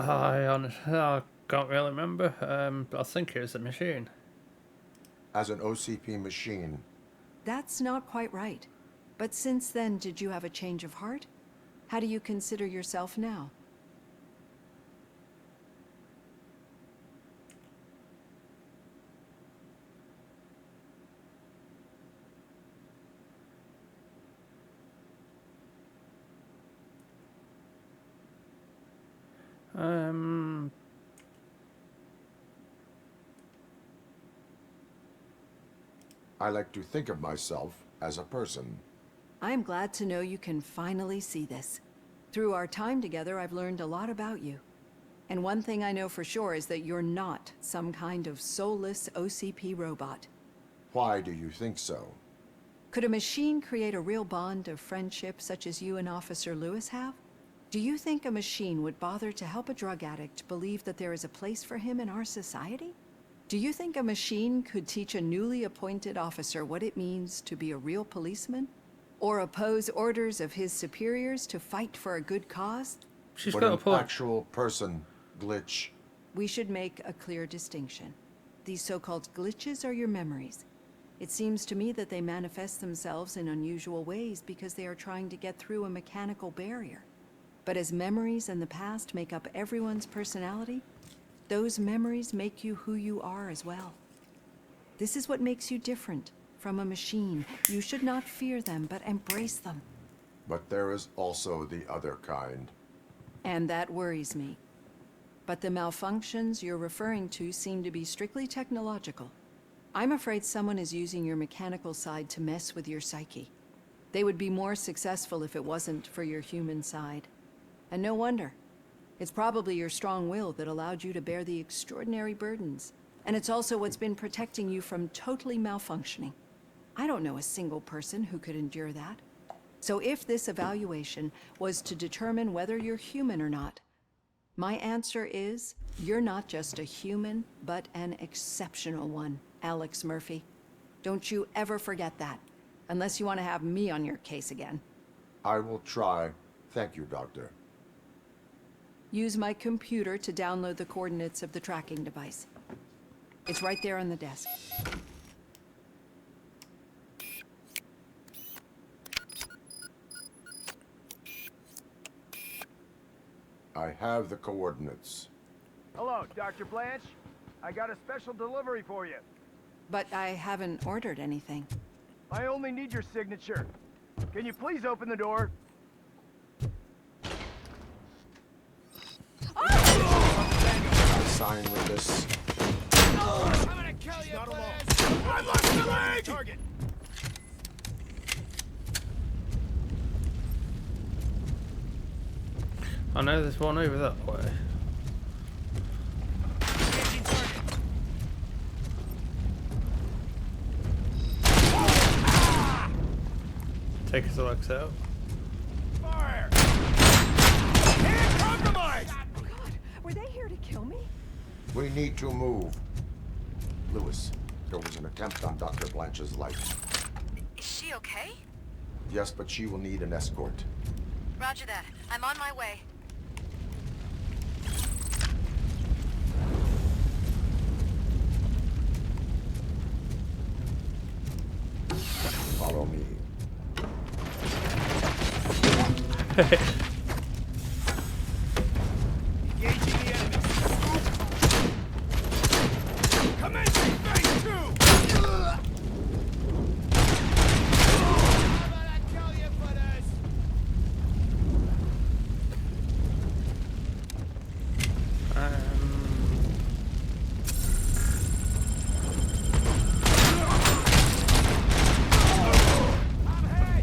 I honestly can't really remember. I think it was a machine. As an OCP machine. That's not quite right. But since then, did you have a change of heart? How do you consider yourself now? I like to think of myself as a person. I'm glad to know you can finally see this. Through our time together, I've learned a lot about you. And one thing I know for sure is that you're not some kind of soulless OCP robot. Why do you think so? Could a machine create a real bond of friendship such as you and Officer Lewis have? Do you think a machine would bother to help a drug addict believe that there is a place for him in our society? Do you think a machine could teach a newly appointed officer what it means to be a real policeman? Or oppose orders of his superiors to fight for a good cause? She's but got a an point. actual person, Glitch. We should make a clear distinction. These so-called glitches are your memories. It seems to me that they manifest themselves in unusual ways because they are trying to get through a mechanical barrier. But as memories in the past make up everyone's personality, those memories make you who you are as well. This is what makes you different from a machine. You should not fear them, but embrace them. But there is also the other kind. And that worries me. But the malfunctions you're referring to seem to be strictly technological. I'm afraid someone is using your mechanical side to mess with your psyche. They would be more successful if it wasn't for your human side. And no wonder. It's probably your strong will that allowed you to bear the extraordinary burdens. And it's also what's been protecting you from totally malfunctioning. I don't know a single person who could endure that. So if this evaluation was to determine whether you're human or not, My answer is, you're not just a human, but an exceptional one, Alex Murphy. Don't you ever forget that, unless you want to have me on your case again. I will try. Thank you, Doctor. Use my computer to download the coordinates of the tracking device. It's right there on the desk. I have the coordinates. Hello, Dr. Blanche. I got a special delivery for you. But I haven't ordered anything. I only need your signature. Can you please open the door? Sign with this. I'm gonna kill you, Blanche! I lost the leg! Target! I know there's one over that way. Take his legs out. Fire! Hand compromised! Oh God, were they here to kill me? We need to move. Lewis, there was an attempt on Dr. Blanche's life. Is she okay? Yes, but she will need an escort. Roger that. I'm on my way. Follow me. Engaging the enemy. Commencing phase 2! How about I tell you for this?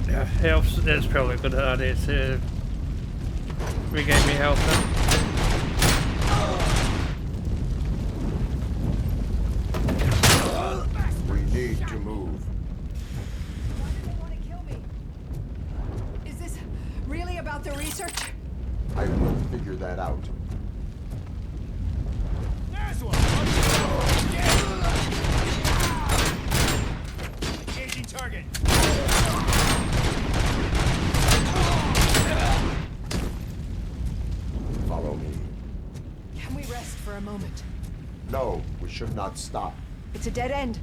Yeah, health. That's probably a good idea to regain me health then. We need to move. Why do they want to kill me? Is this really about the research? I will figure that out. There's one! Engaging target. Follow me. Can we rest for a moment? No, we should not stop. It's a dead end.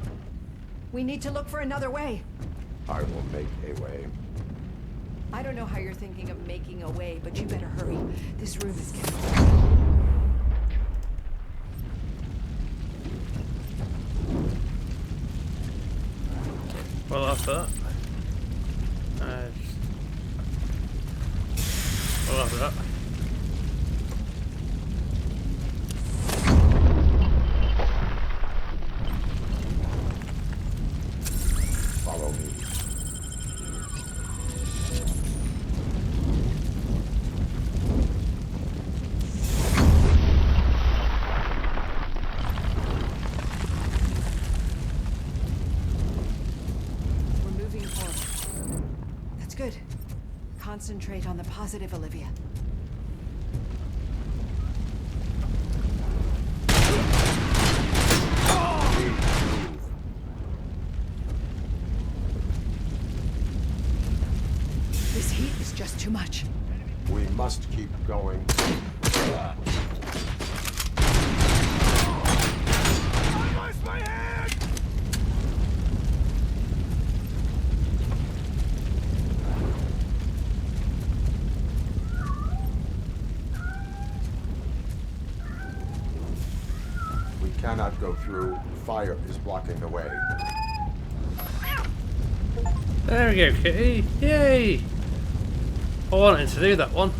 We need to look for another way. I will make a way. I don't know how you're thinking of making a way, but you better hurry. This room is getting... Well, that's that. Well, that's that. Follow me. We're moving forward. That's good. Concentrate on the positive, Olivia. This heat is just too much. We must keep going. I lost my hand! We cannot go through. Fire is blocking the way. There we go, Kitty. Yay! I wanted to do that one.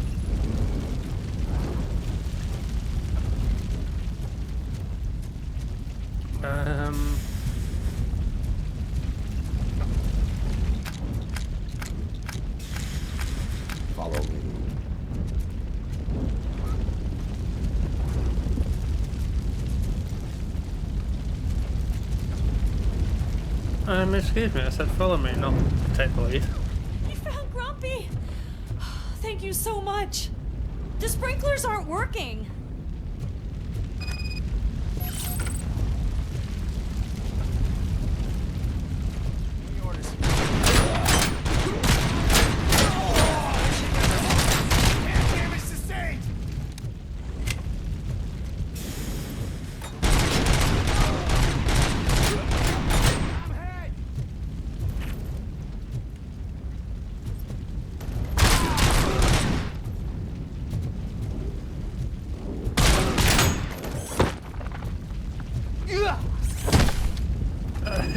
Follow me. Excuse me, I said follow me, not take the lead. You found Grumpy! Thank you so much. The sprinklers aren't working.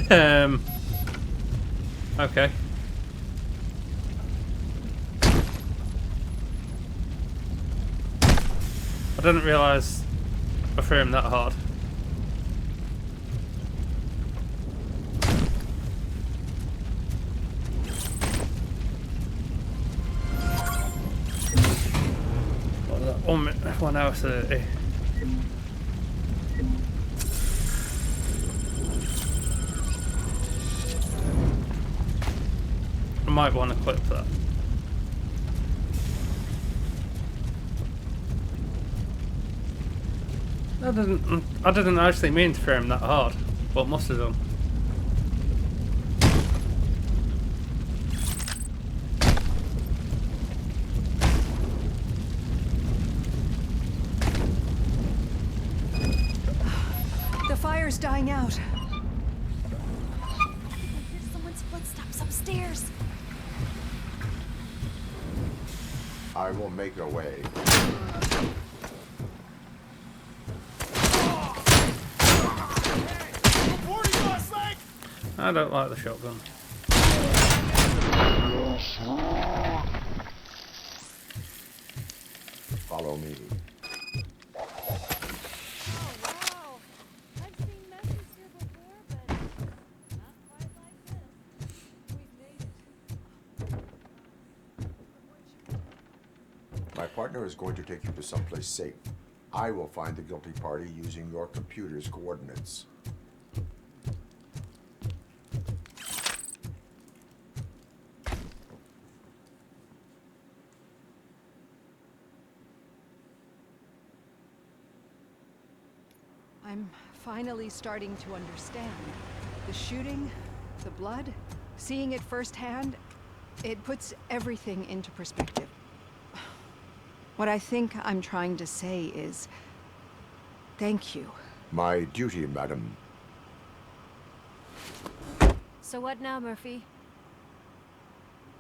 Okay. I didn't realise I threw him that hard. What was that? 1 hour 30. I might want to clip that. I didn't actually mean to throw him that hard, but must have done. The fire's dying out. There's someone's footsteps upstairs. I will make a way. I don't like the shotgun. Follow me. My partner is going to take you to someplace safe. I will find the guilty party using your computer's coordinates. I'm finally starting to understand. The shooting, the blood, seeing it firsthand, it puts everything into perspective. What I think I'm trying to say is, thank you. My duty, madam. So what now, Murphy?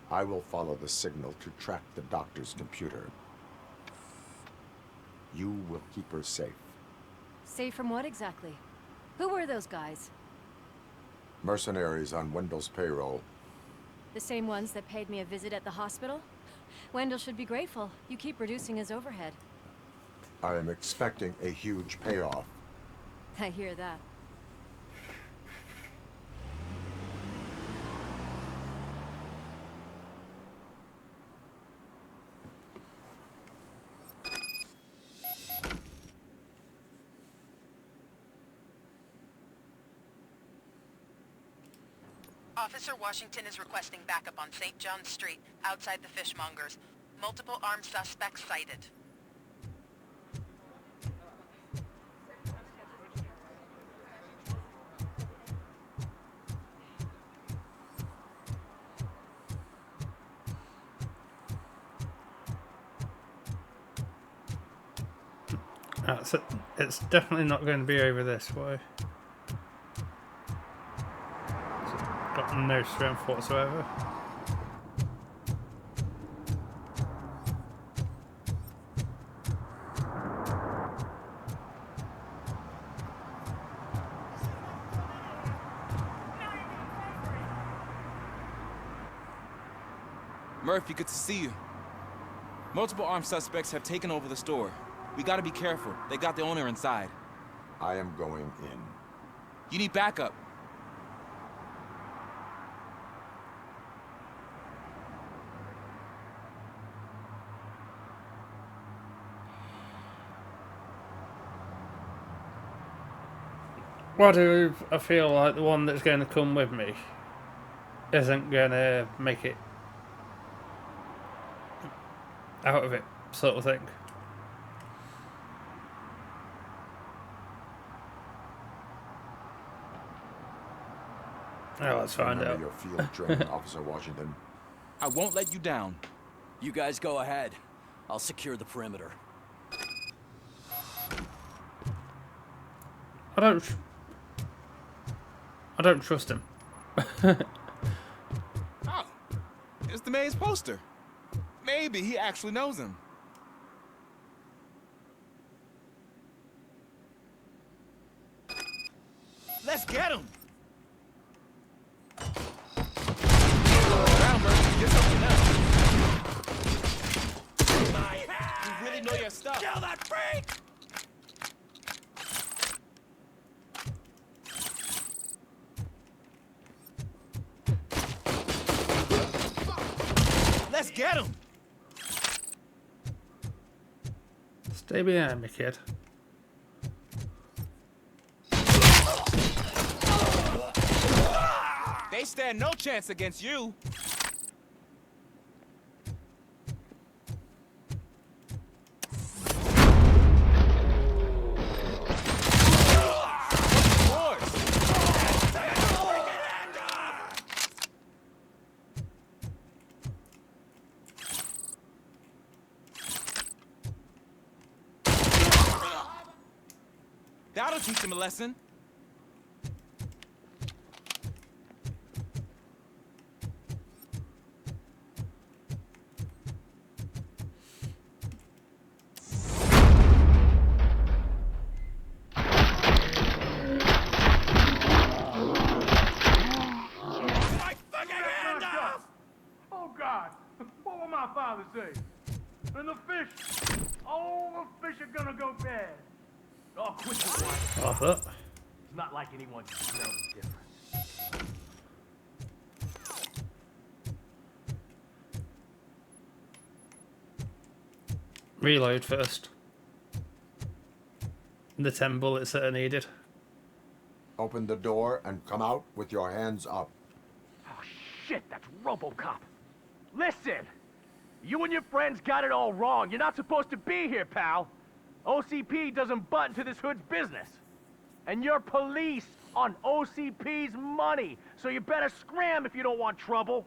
I will follow the signal to track the doctor's computer. You will keep her safe. Safe from what exactly? Who were those guys? Mercenaries on Wendell's payroll. The same ones that paid me a visit at the hospital? Wendell should be grateful. You keep reducing his overhead. I am expecting a huge payoff. I hear that. Officer Washington is requesting backup on St. John's Street, outside the fishmongers. Multiple armed suspects sighted. That's it. It's definitely not going to be over this way. Got no strength whatsoever. Murphy, good to see you. Multiple armed suspects have taken over the store. We gotta be careful. They got the owner inside. I am going in. You need backup. Why do I feel like the one that's going to come with me isn't going to make it out of it, sort of thing? Oh, let's find out. Your field training, Officer Washington. I won't let you down. You guys go ahead. I'll secure the perimeter. I don't trust him. Oh, it's the mayor's poster. Maybe he actually knows him. Let's get him! Kill that freak! Let's get him! Stay behind me, kid. They stand no chance against you. That'll teach him a lesson. Oh God, what will my father say? And the fish, all the fish are gonna go bad. Oh, quit your whining. Off that. It's not like anyone can smell the difference. Reload first. The 10 bullets that are needed. Open the door and come out with your hands up. Oh shit, that's Robocop. Listen, you and your friends got it all wrong. You're not supposed to be here, pal. OCP doesn't butt into this hood's business. And you're police on OCP's money, so you better scram if you don't want trouble.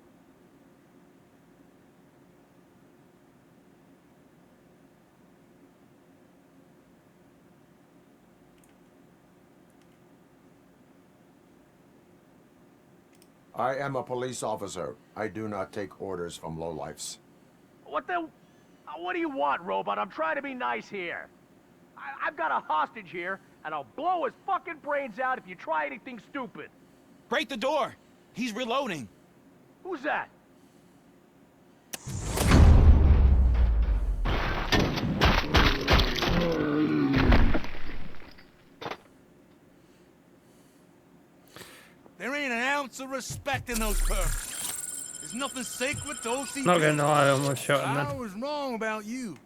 I am a police officer. I do not take orders from lowlifes. What do you want, Robot? I'm trying to be nice here. I've got a hostage here, and I'll blow his fucking brains out if you try anything stupid. Break the door. He's reloading. Who's that? There ain't an ounce of respect in those perks. There's nothing sacred to OCP. Not gonna lie, I almost shot him I then. was wrong about you.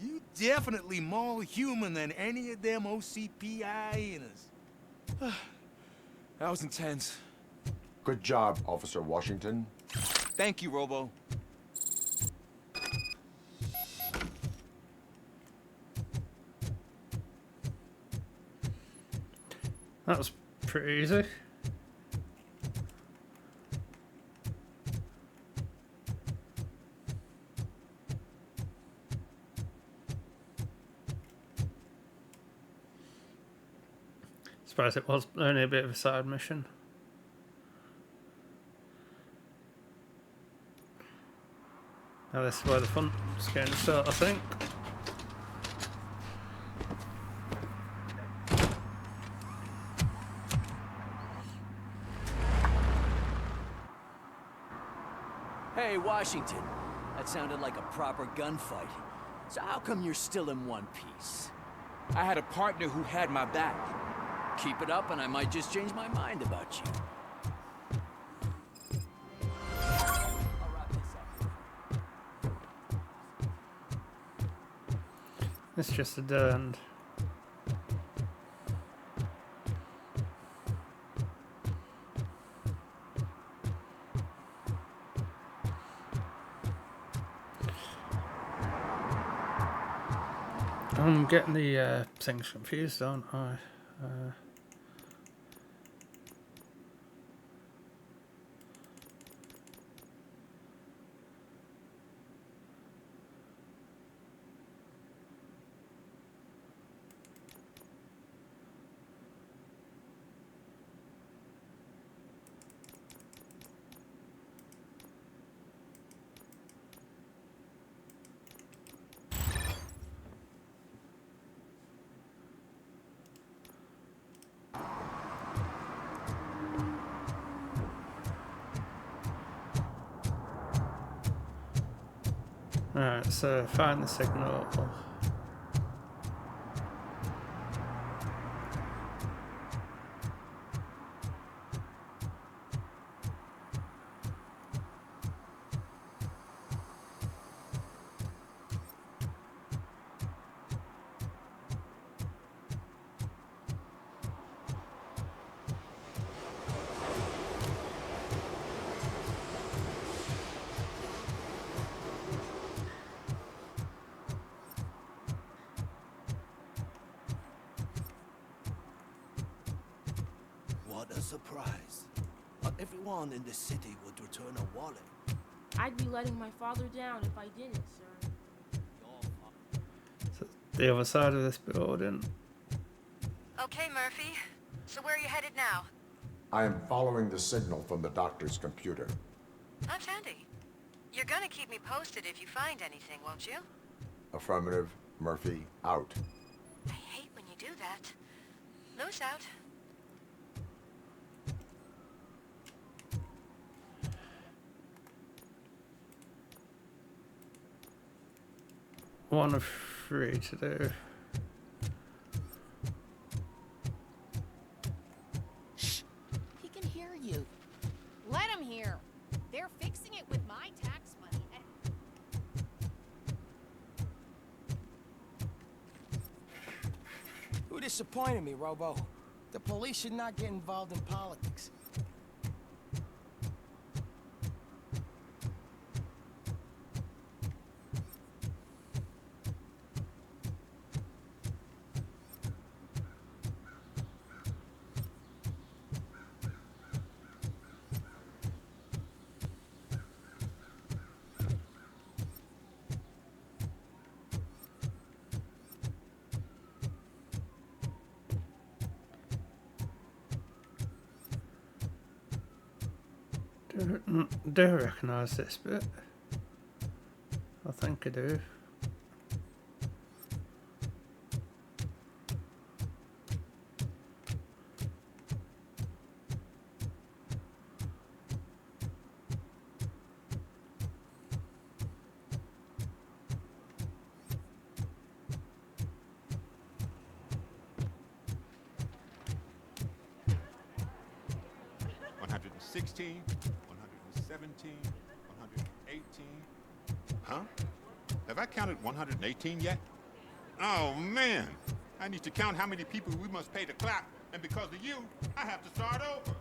You definitely more human than any of them OCP hyenas. That was intense. Good job, Officer Washington. Thank you, Robo. That was pretty easy. Surprised it was only a bit of a side mission. Now this is where the fun's going to start, I think. Hey, Washington. That sounded like a proper gunfight. So how come you're still in one piece? I had a partner who had my back. Keep it up and I might just change my mind about you. It's just a dead end. I'm getting the things confused, aren't I? Alright, so find the signal. What a surprise. Not everyone in the city would return a wallet. I'd be letting my father down if I didn't, sir. So the other side of this building. Okay, Murphy. So where are you headed now? I am following the signal from the doctor's computer. That's handy. You're gonna keep me posted if you find anything, won't you? Affirmative. Murphy, out. I hate when you do that. Loose out. One of three to do. Shh! He can hear you. Let him hear. They're fixing it with my tax money. Who disappointed me, Robo? The police should not get involved in politics. Do I recognise this bit? I think I do. $116, $117, $118. Huh? Have I counted 118 yet? Oh, man. I need to count how many people we must pay to clap, and because of you, I have to start over.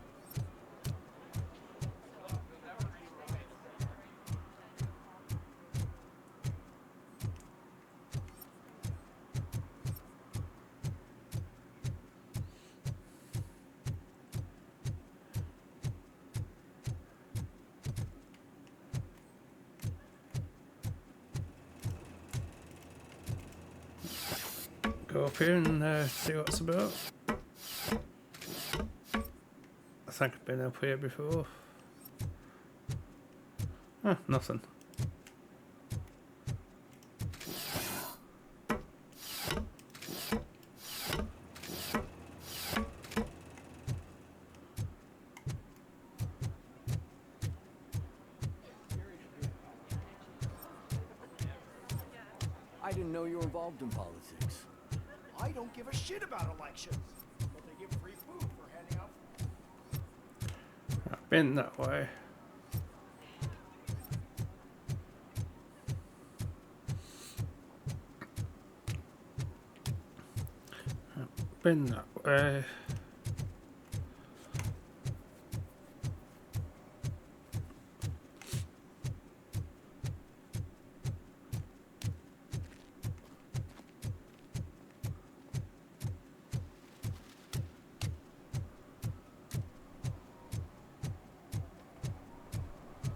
Go up here and see what's about. I think I've been up here before. Nothing. I didn't know you were involved in politics. I don't give a shit about elections, but they give free food for handing out. I've been that way. I've been that way.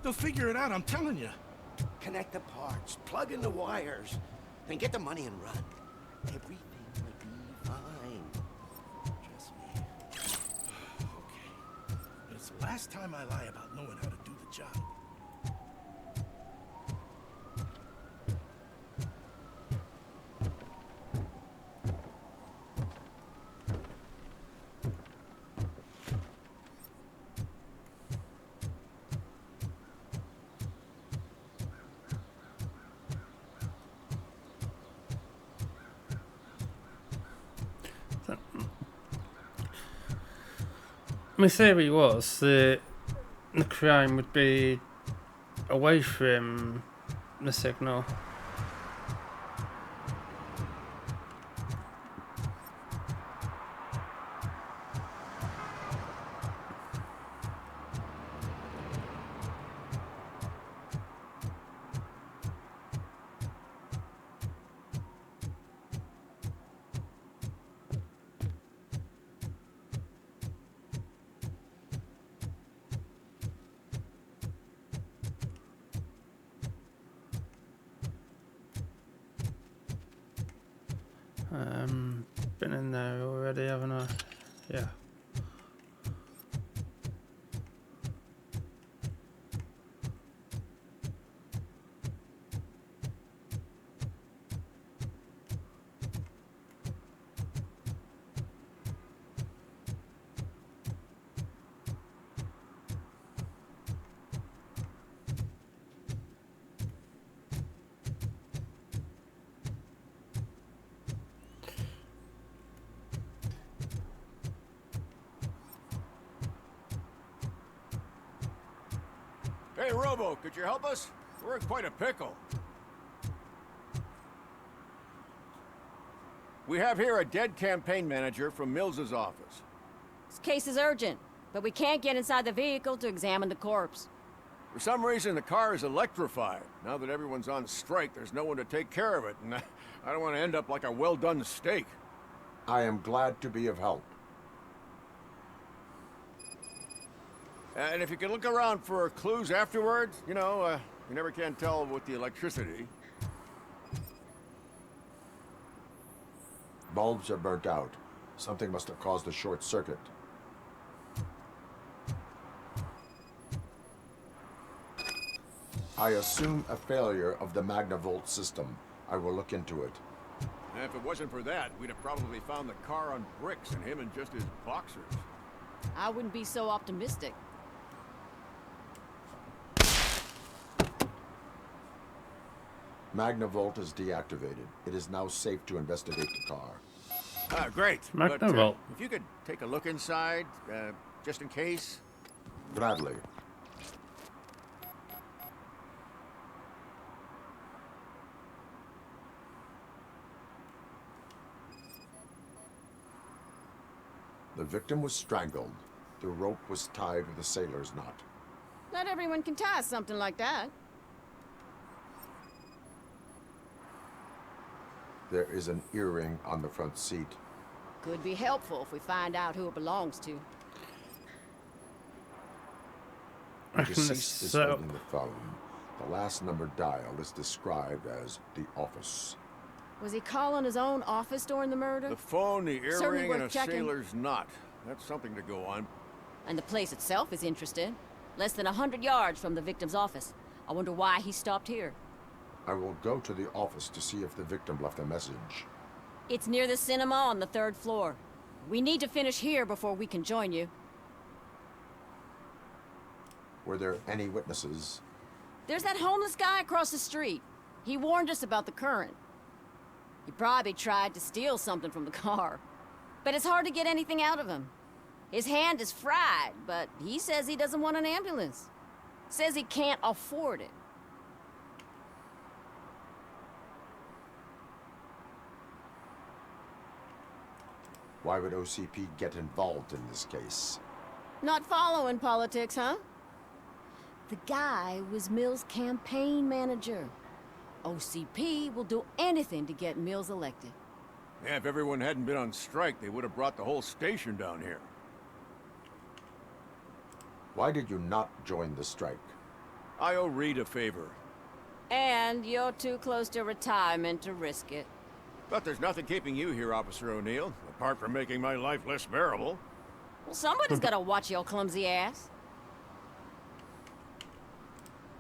They'll figure it out, I'm telling you. Connect the parts, plug in the wires, then get the money and run. Everything will be fine. Trust me. Okay. But it's the last time I lie about knowing how to do the job. My theory was that the crime would be away from the signal. Been in there already, haven't I? Yeah. Hey, Robo, could you help us? We're in quite a pickle. We have here a dead campaign manager from Mills's office. This case is urgent, but we can't get inside the vehicle to examine the corpse. For some reason, the car is electrified. Now that everyone's on strike, there's no one to take care of it, and I don't want to end up like a well-done steak. I am glad to be of help. And if you can look around for clues afterwards, you know, you never can tell with the electricity. Bulbs are burnt out. Something must have caused a short circuit. I assume a failure of the Magnavolt system. I will look into it. And if it wasn't for that, we'd have probably found the car on bricks and him in just his boxers. I wouldn't be so optimistic. Magnavolt is deactivated. It is now safe to investigate the car. Ah, great. Magnavolt. But, if you could take a look inside, just in case. Gladly. The victim was strangled. The rope was tied with a sailor's knot. Not everyone can tie something like that. There is an earring on the front seat. Could be helpful if we find out who it belongs to. The deceased is holding the phone. The last number dialed is described as the office. Was he calling his own office during the murder? The phone, the Certainly earring, worth and a checking. sailor's knot. That's something to go on. And the place itself is interesting. Less than 100 yards from the victim's office. I wonder why he stopped here. I will go to the office to see if the victim left a message. It's near the cinema on the 3rd floor. We need to finish here before we can join you. Were there any witnesses? There's that homeless guy across the street. He warned us about the current. He probably tried to steal something from the car. But it's hard to get anything out of him. His hand is fried, but he says he doesn't want an ambulance. Says he can't afford it. Why would OCP get involved in this case? Not following politics, huh? The guy was Mills' campaign manager. OCP will do anything to get Mills elected. Yeah, if everyone hadn't been on strike, they would have brought the whole station down here. Why did you not join the strike? I owe Reed a favor. And you're too close to retirement to risk it. But there's nothing keeping you here, Officer O'Neill, apart from making my life less bearable. Well, somebody's gotta watch your clumsy ass.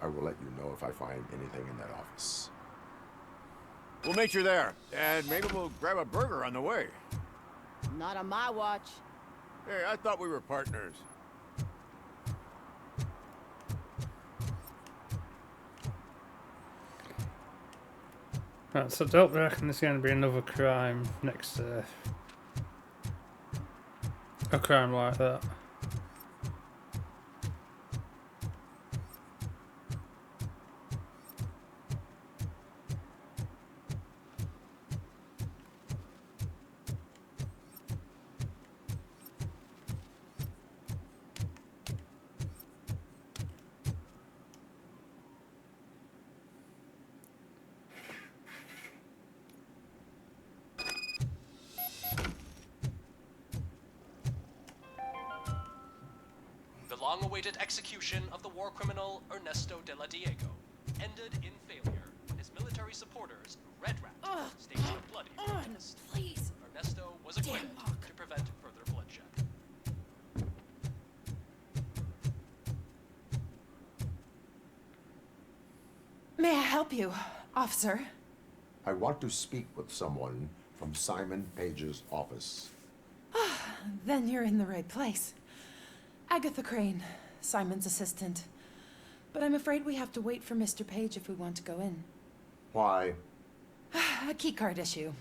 I will let you know if I find anything in that office. We'll meet you there, and maybe we'll grab a burger on the way. Not on my watch. Hey, I thought we were partners. Right, so I don't reckon there's going to be another crime next to a crime like that. long-awaited execution of the war criminal Ernesto de la Diego ended in failure when his military supporters, Red Rat, staged a bloody protest. Please. Ernesto was acquitted to prevent further bloodshed. May I help you, officer? I want to speak with someone from Simon Page's office. Then you're in the right place. Agatha Crane, Simon's assistant. But I'm afraid we have to wait for Mr. Page if we want to go in. Why? A keycard issue.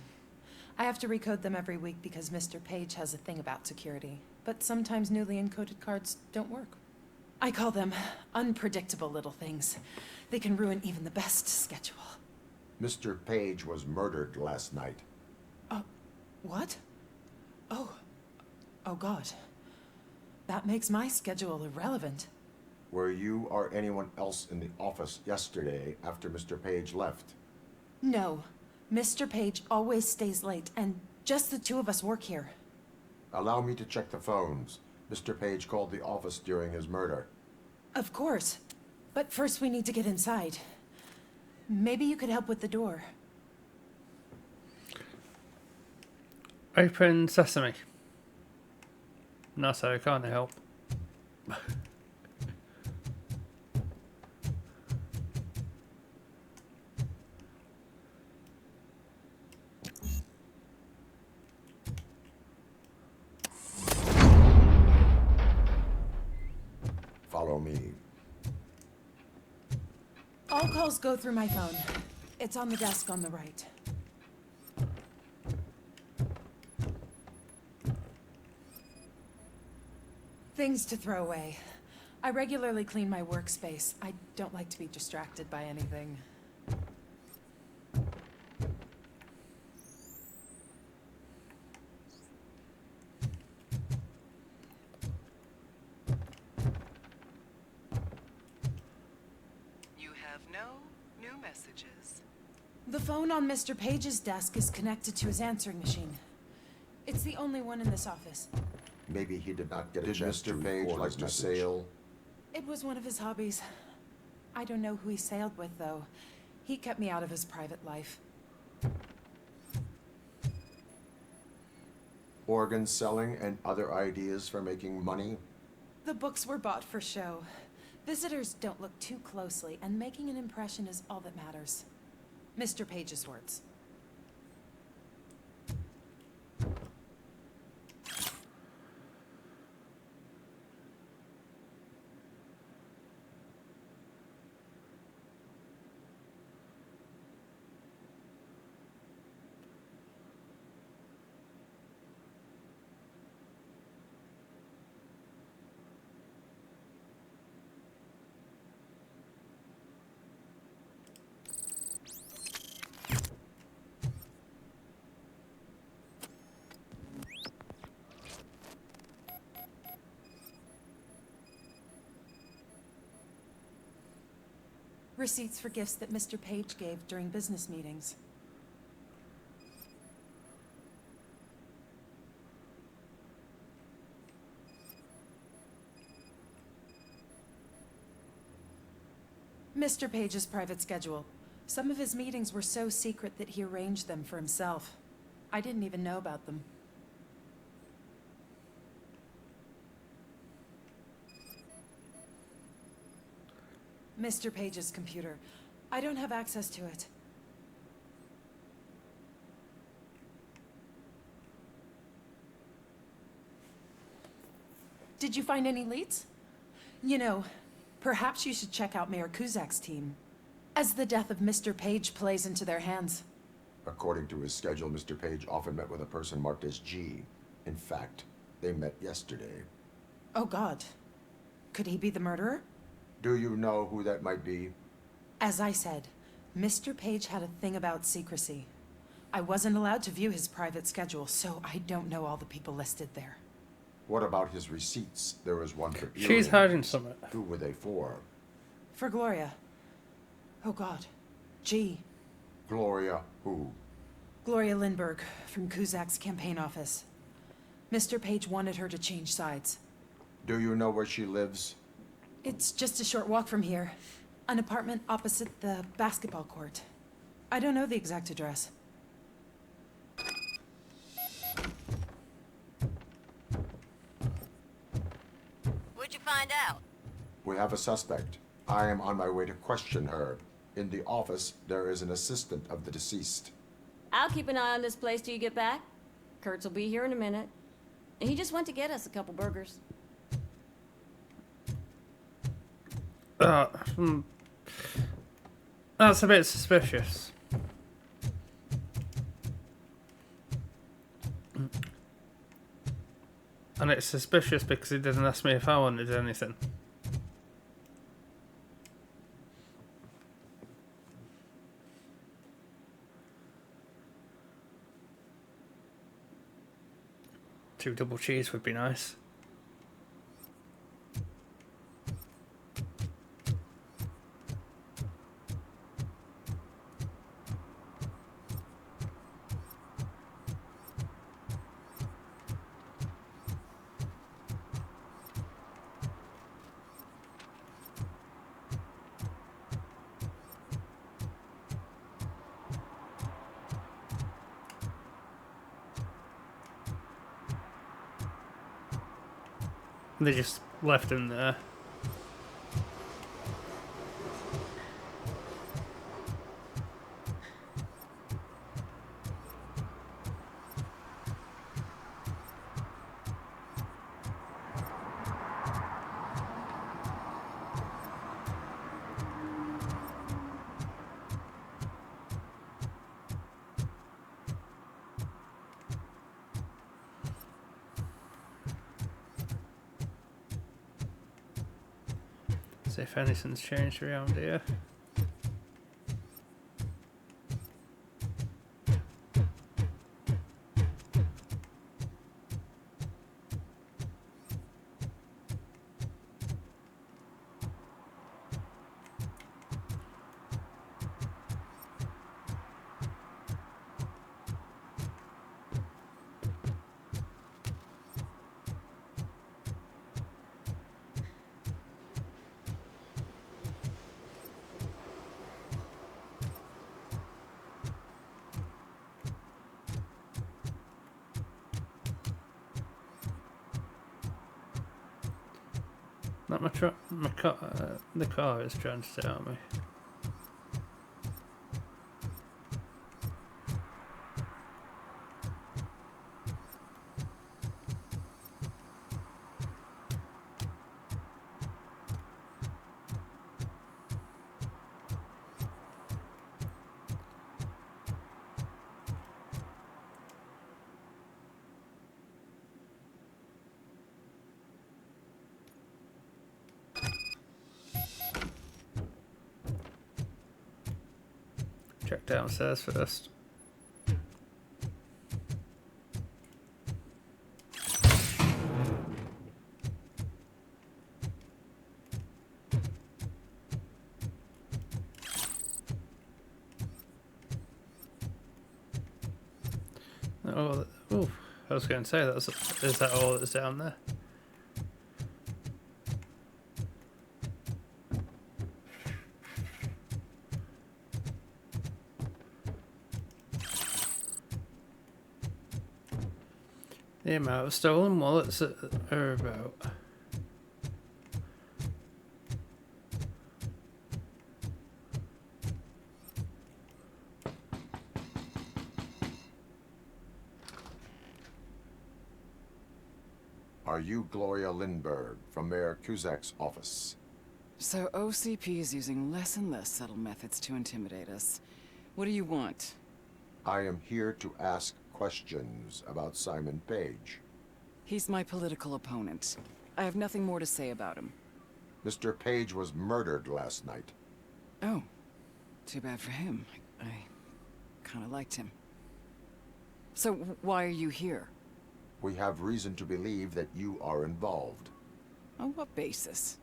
I have to recode them every week because Mr. Page has a thing about security. But sometimes newly encoded cards don't work. I call them unpredictable little things. They can ruin even the best schedule. Mr. Page was murdered last night. What? Oh God. That makes my schedule irrelevant. Were you or anyone else in the office yesterday after Mr. Page left? No. Mr. Page always stays late, and just the two of us work here. Allow me to check the phones. Mr. Page called the office during his murder. Of course. But first we need to get inside. Maybe you could help with the door. Open sesame. No, so I can't help. Follow me. All calls go through my phone. It's on the desk on the right. Things to throw away. I regularly clean my workspace. I don't like to be distracted by anything. You have no new messages. The phone on Mr. Page's desk is connected to his answering machine. It's the only one in this office. Maybe he did not get a chance to Page like to sail. It was one of his hobbies. I don't know who he sailed with, though. He kept me out of his private life. Organ selling and other ideas for making money? The books were bought for show. Visitors don't look too closely, and making an impression is all that matters. Mr. Page's words. Receipts for gifts that Mr. Page gave during business meetings. Mr. Page's private schedule. Some of his meetings were so secret that he arranged them for himself. I didn't even know about them. Mr. Page's computer. I don't have access to it. Did you find any leads? You know, perhaps you should check out Mayor Kuzak's team, as the death of Mr. Page plays into their hands. According to his schedule, Mr. Page often met with a person marked as G. In fact, they met yesterday. Oh, God. Could he be the murderer? Do you know who that might be? As I said, Mr. Page had a thing about secrecy. I wasn't allowed to view his private schedule, so I don't know all the people listed there. What about his receipts? There was one for She's earrings. hiding something. Who were they for? For Gloria. Oh, God. G. Gloria who? Gloria Lindbergh, from Kuzak's campaign office. Mr. Page wanted her to change sides. Do you know where she lives? It's just a short walk from here. An apartment opposite the basketball court. I don't know the exact address. What'd you find out? We have a suspect. I am on my way to question her. In the office, there is an assistant of the deceased. I'll keep an eye on this place till you get back. Kurtz will be here in a minute. He just went to get us a couple burgers. That's a bit suspicious. And it's suspicious because he didn't ask me if I wanted anything. Two double cheese would be nice. They just left him there. See if anything's changed around here. Not the car is trying to stay on me. Check downstairs first. Oh, I was going to say is that all that's down there? The amount of stolen wallets are about. Are you Gloria Lindbergh from Mayor Cusack's office? So OCP is using less and less subtle methods to intimidate us. What do you want? I am here to ask questions about Simon Page. He's my political opponent. I have nothing more to say about him. Mr. Page was murdered last night. Oh, too bad for him. I kind of liked him. So why are you here? We have reason to believe that you are involved. On what basis?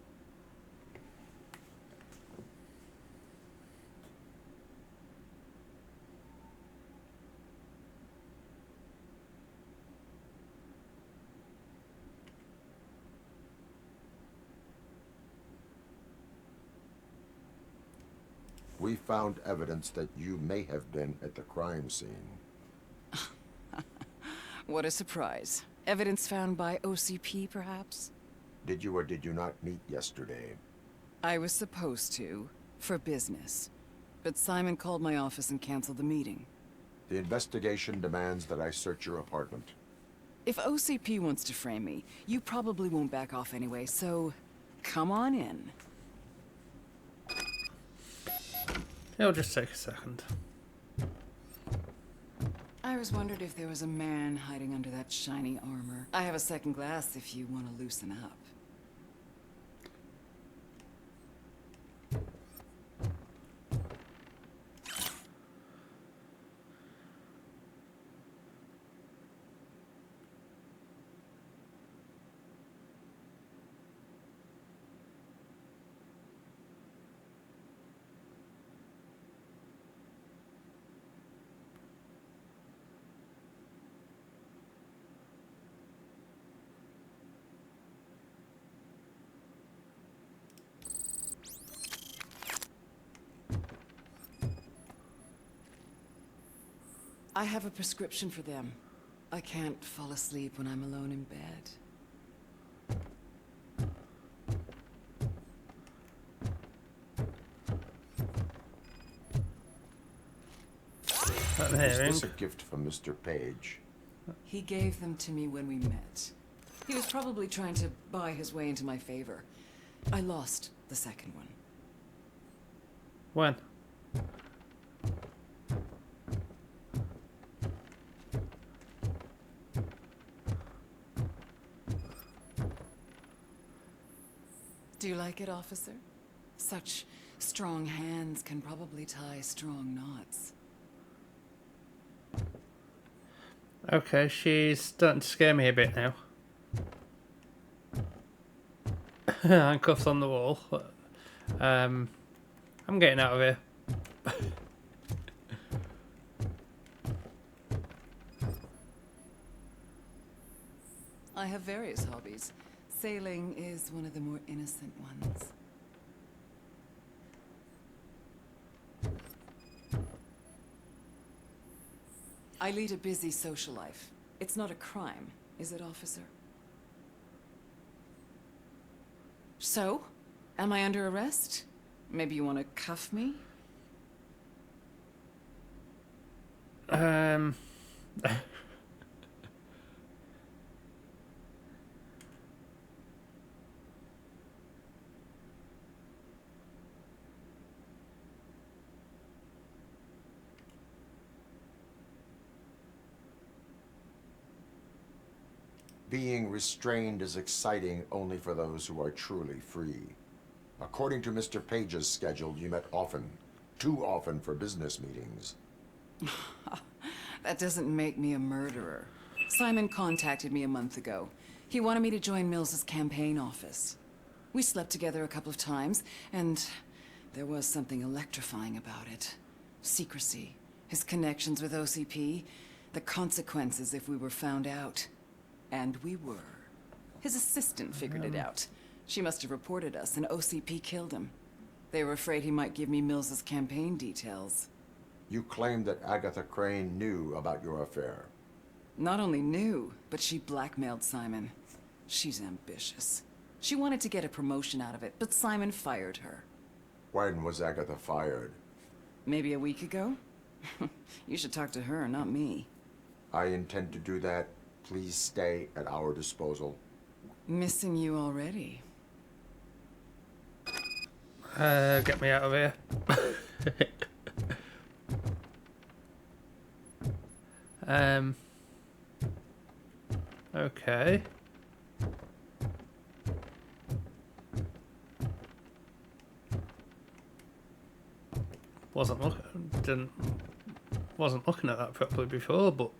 We found evidence that you may have been at the crime scene. What a surprise. Evidence found by OCP, perhaps? Did you or did you not meet yesterday? I was supposed to, for business. But Simon called my office and canceled the meeting. The investigation demands that I search your apartment. If OCP wants to frame me, you probably won't back off anyway, so come on in. It'll just take a second. I was wondered if there was a man hiding under that shiny armor. I have a second glass if you want to loosen up. I have a prescription for them. I can't fall asleep when I'm alone in bed. Is this a gift from Mr. Page? He gave them to me when we met. He was probably trying to buy his way into my favor. I lost the second one. When? Do you like it, officer? Such strong hands can probably tie strong knots. Okay, she's starting to scare me a bit now. Handcuffs on the wall. I'm getting out of here. I have various hobbies. Sailing is one of the more innocent ones. I lead a busy social life. It's not a crime, is it, officer? So? Am I under arrest? Maybe you want to cuff me? Being restrained is exciting only for those who are truly free. According to Mr. Page's schedule, you met often. Too often for business meetings. That doesn't make me a murderer. Simon contacted me a month ago. He wanted me to join Mills's campaign office. We slept together a couple of times, and there was something electrifying about it. Secrecy, his connections with OCP, the consequences if we were found out. And we were. His assistant figured it out. She must have reported us, and OCP killed him. They were afraid he might give me Mills's campaign details. You claimed that Agatha Crane knew about your affair. Not only knew, but she blackmailed Simon. She's ambitious. She wanted to get a promotion out of it, but Simon fired her. When was Agatha fired? Maybe a week ago? You should talk to her, not me. I intend to do that. Please stay at our disposal. Missing you already. Get me out of here. Okay. Wasn't looking at that properly before, but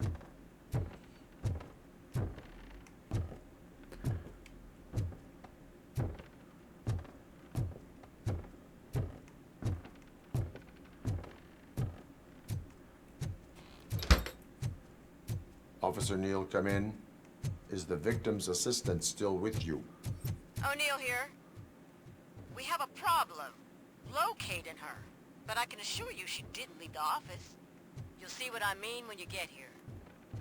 Officer Neal, come in. Is the victim's assistant still with you? O'Neill here. We have a problem. Locating her. but I can assure you she didn't leave the office. You'll see what I mean when you get here.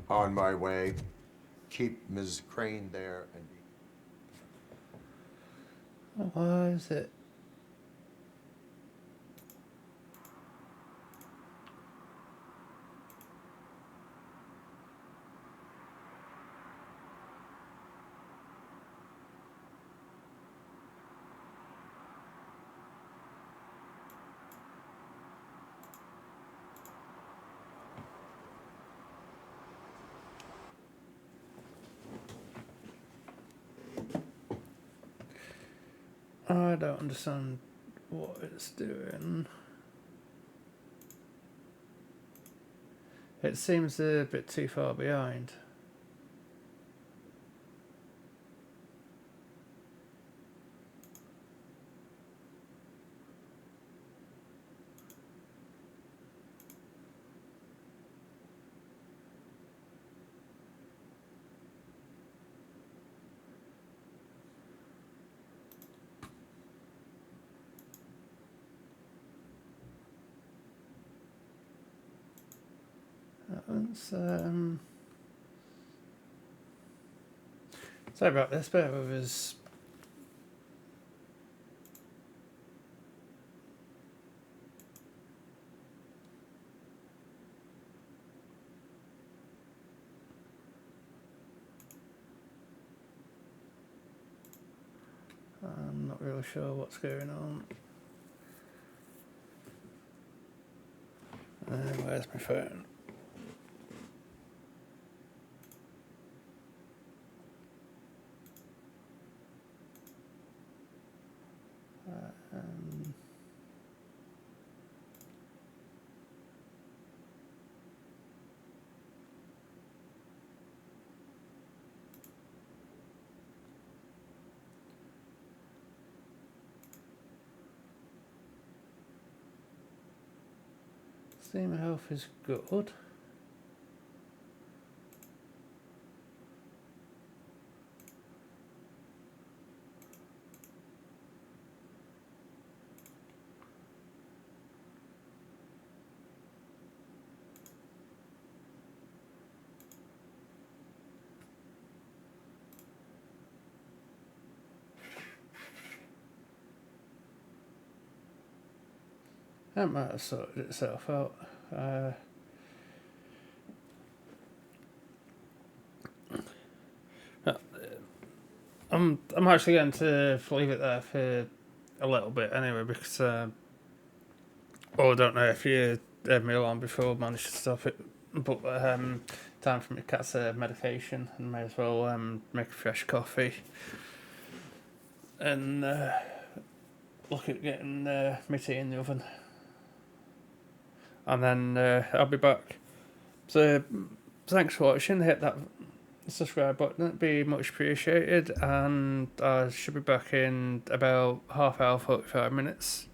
On my way. Keep Ms. Crane there and be... Why is it? I don't understand what it's doing. It seems a bit too far behind. Sorry about this, bear with us. I'm not really sure what's going on. Where's my phone? Steam health is good. That might have sorted itself out. I'm actually going to leave it there for a little bit anyway, because I don't know if you heard me along before, managed to stop it, but time for my cat's medication, and may as well make a fresh coffee and look at getting my tea in the oven, and then I'll be back. So thanks for watching. Hit that subscribe button, it'd be much appreciated, and I should be back in about half hour, 45 minutes.